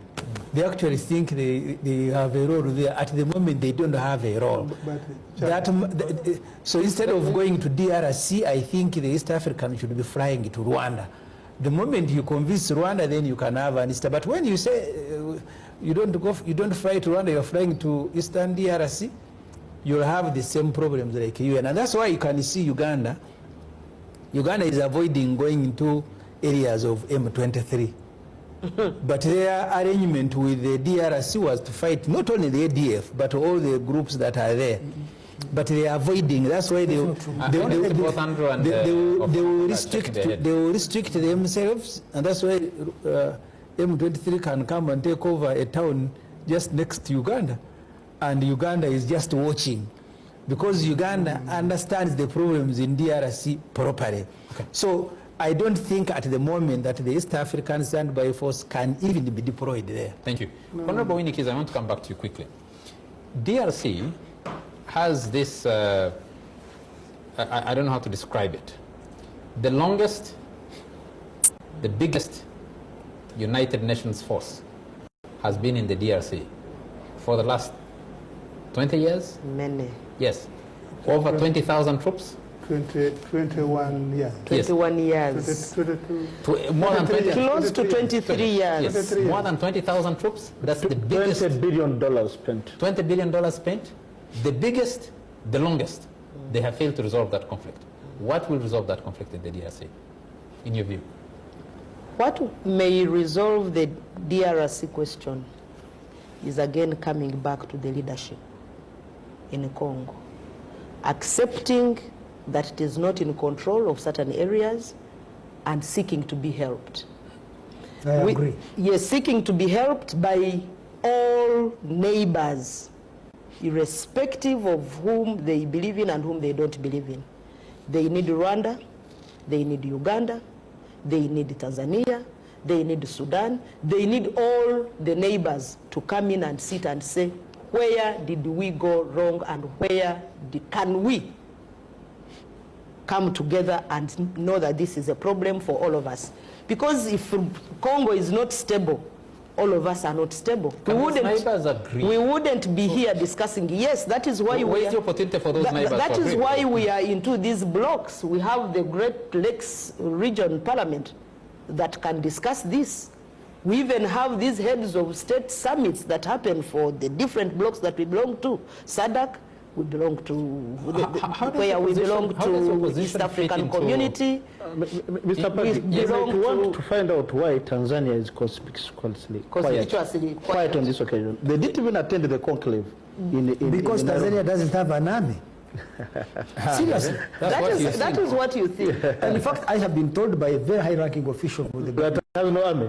They actually think they have a role there. At the moment, they don't have a role. So instead of going to DRC, I think the East Africans should be flying to Rwanda. The moment you convince Rwanda, then you can have an East. But when you say you don't fly to Rwanda, you're flying to Eastern DRC, you'll have the same problems like UN. And that's why you can see Uganda. Uganda is avoiding going into areas of M23. But their arrangement with the DRC was to fight not only the ADF, but all the groups that are there. But they are avoiding. That's why they will restrict themselves, and that's why M23 can come and take over a town just next to Uganda, and Uganda is just watching, because Uganda understands the problems in DRC properly. Okay. So I don't think at the moment that the East African standby force can even be deployed there. Thank you. Honorable Winnie Kiiza, I want to come back to you quickly. DRC has this, I don't know how to describe it, the longest, the biggest United Nations force has been in the DRC for the last 20 years? Many. Yes. Over 20,000 troops? 21 years. 21 years. More than 20, close to 23 years. Yes. More than 20,000 troops. That's the biggest. $20 billion spent. $20 billion spent. The biggest, the longest. They have failed to resolve that conflict. What will resolve that conflict in the DRC, in your view? What may resolve the DRC question is again coming back to the leadership in Congo, accepting that it is not in control of certain areas and seeking to be helped. I agree. Yes, seeking to be helped by all neighbors, irrespective of whom they believe in and whom they don't believe in. They need Rwanda, they need Uganda, they need Tanzania, they need Sudan, they need all the neighbors to come in and sit and say, where did we go wrong and where can we come together and know that this is a problem for all of us? Because if Congo is not stable, all of us are not stable. We wouldn't be here discussing. Yes, that is why we are, opportunity for those neighbors. That is why we are into these blocks. We have the Great Lakes Region Parliament that can discuss this. We even have these heads of state summits that happen for the different blocks that we belong to. SADC, we belong to, we belong to East African Community. Mr. Pagi, you want to find out why Tanzania is conspicuously quiet on this occasion. They didn't even attend the conclave. Because Tanzania doesn't have an army. Seriously. That is what you think. And in fact, I have been told by a very high-ranking official of the government.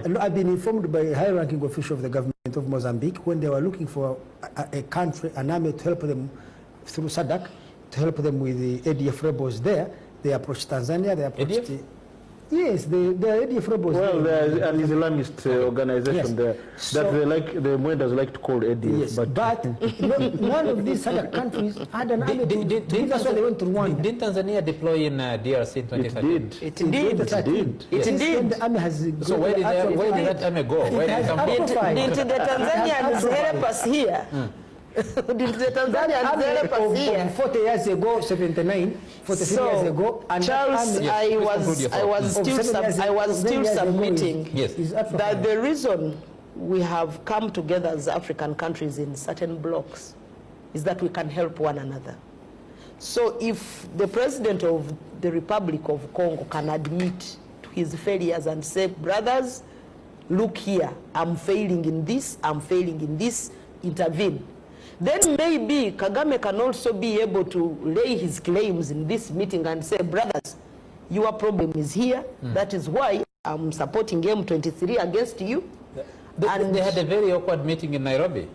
No, I've been informed by a high-ranking official of the government of Mozambique when they were looking for a country, an army to help them through SADC, to help them with the ADF rebels there. They approached Tanzania, they approached... ADF? Yes, they are ADF rebels. Well, there's an Islamist organization there that the Mwendas like to call ADF. Yes, but none of these other countries had an army. That's why they went to Rwanda. Did Tanzania deploy in DRC in 2013? It did. It did. The army has so where did that army go? Where did it come from? Did the Tanzanians help us here? Did the Tanzanians help us here? 40 years ago, 79, 43 years ago, and Charles, I was still submitting that the reason we have come together as African countries in certain blocks is that we can help one another. So if the president of the Republic of Congo can admit to his failures and say, brothers, look here, I'm failing in this, intervene. Then maybe Kagame can also be able to lay his claims in this meeting and say, brothers, your problem is here. That is why I'm supporting M23 against you. And they had a very awkward meeting in Nairobi.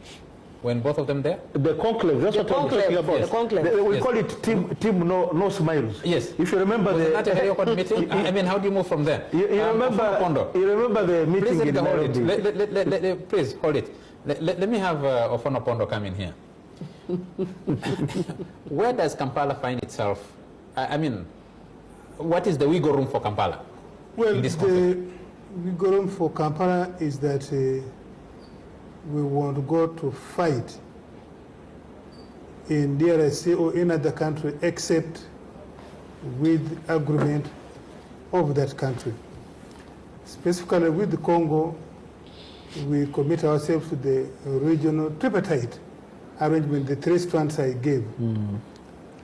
When both of them there? The conclave, that's what I'm talking about. The conclave. We call it team no smiles. Yes. If you remember was that a very awkward meeting? I mean, how do you move from there? You remember the meeting in Nairobi? Please hold it. Let me have Opondo come in here. Where does Kampala find itself? I mean, what is the wiggle room for Kampala? Well, in this the wiggle room for Kampala is that we want to go to fight in DRC or in other country except with agreement of that country. Specifically with the Congo, we commit ourselves to the regional tripartite arrangement, the three strands I gave.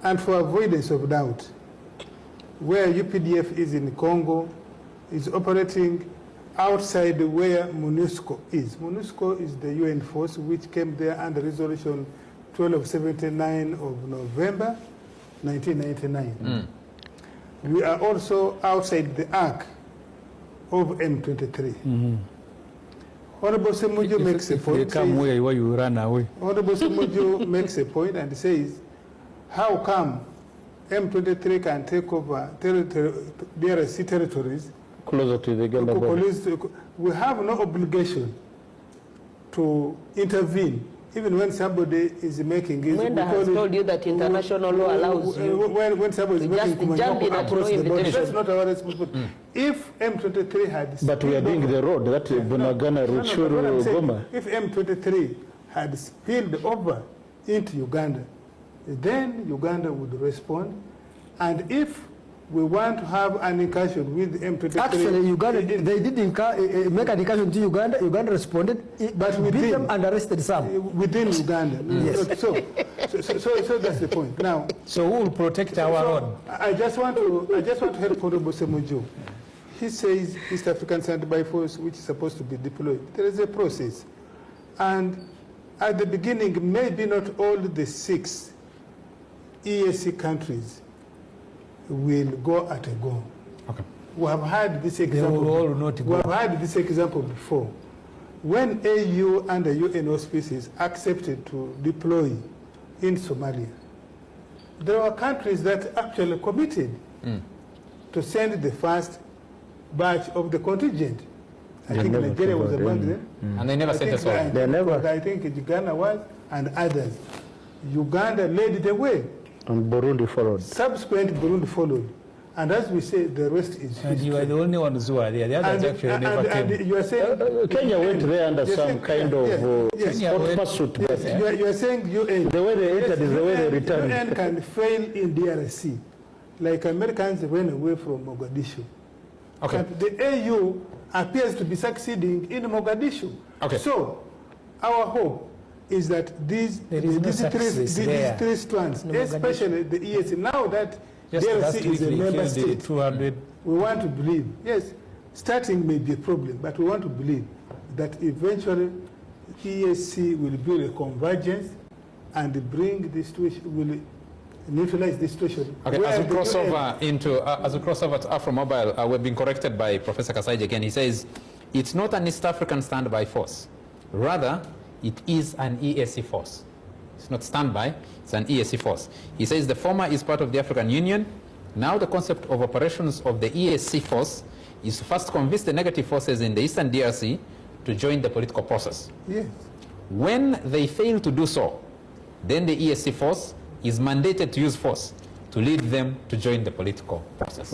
And for avoidance of doubt, where UPDF is in Congo is operating outside where MONUSCO is. MONUSCO is the UN force which came there under resolution 1279 of November 1999. We are also outside the arc of M23. Honorable Ssemujju makes a point. If you come where you run away. Honorable Ssemujju makes a point and says, how come M23 can take over DRC territories closer to the Nganda border? We have no obligation to intervene, even when somebody is making it. Mwenda has told you that international law allows you when somebody is making jump in at no invitation. That's not our responsibility. If M23 had... But we are doing the road, that Bunagana, Ruchuru, Goma. If M23 had spilled over into Uganda, then Uganda would respond. And if we want to have an incursion with M23... Actually, Uganda, they did make an incursion to Uganda. Uganda responded, but we beat them and arrested some. Within Uganda. Yes. So that's the point. Now, so who will protect our road? I just want to help Honorable Ssemujju. He says East African Standby Force, which is supposed to be deployed. There is a process. And at the beginning, maybe not all the 6 EAC countries will go at a go. Okay. We have had this example. We have had this example before. When AU and the UN auspices accepted to deploy in Somalia, there were countries that actually committed to send the first batch of the contingent. I think Nigeria was among them. And they never sent us all. They never. I think Uganda was, and others. Uganda led the way. And Burundi followed. Subsequent, Burundi followed. And as we say, the rest is history. And you are the only ones who are there. The others actually never came. And you are saying... Kenya went there under some kind of hot pursuit. You are saying UN... The way they entered is the way they returned. UN can fail in DRC, like Americans ran away from Mogadishu. Okay. But the AU appears to be succeeding in Mogadishu. Okay. So, our hope is that these three strands, especially the EAC, now that DRC is a member state, we want to believe, yes, starting may be a problem, but we want to believe that eventually EAC will build a convergence and bring this situation, will neutralize the situation. Okay, Where as we the cross UN over as we cross over to Afromobile, we've been corrected by Professor Kasaija again. He says it's not an East African standby force. Rather, it is an EAC force. It's not standby, it's an EAC force. He says the former is part of the African Union. Now the concept of operations of the EAC force is to first convince the negative forces in the Eastern DRC to join the political process. Yes. When they fail to do so, then the EAC force is mandated to use force to lead them to join the political process.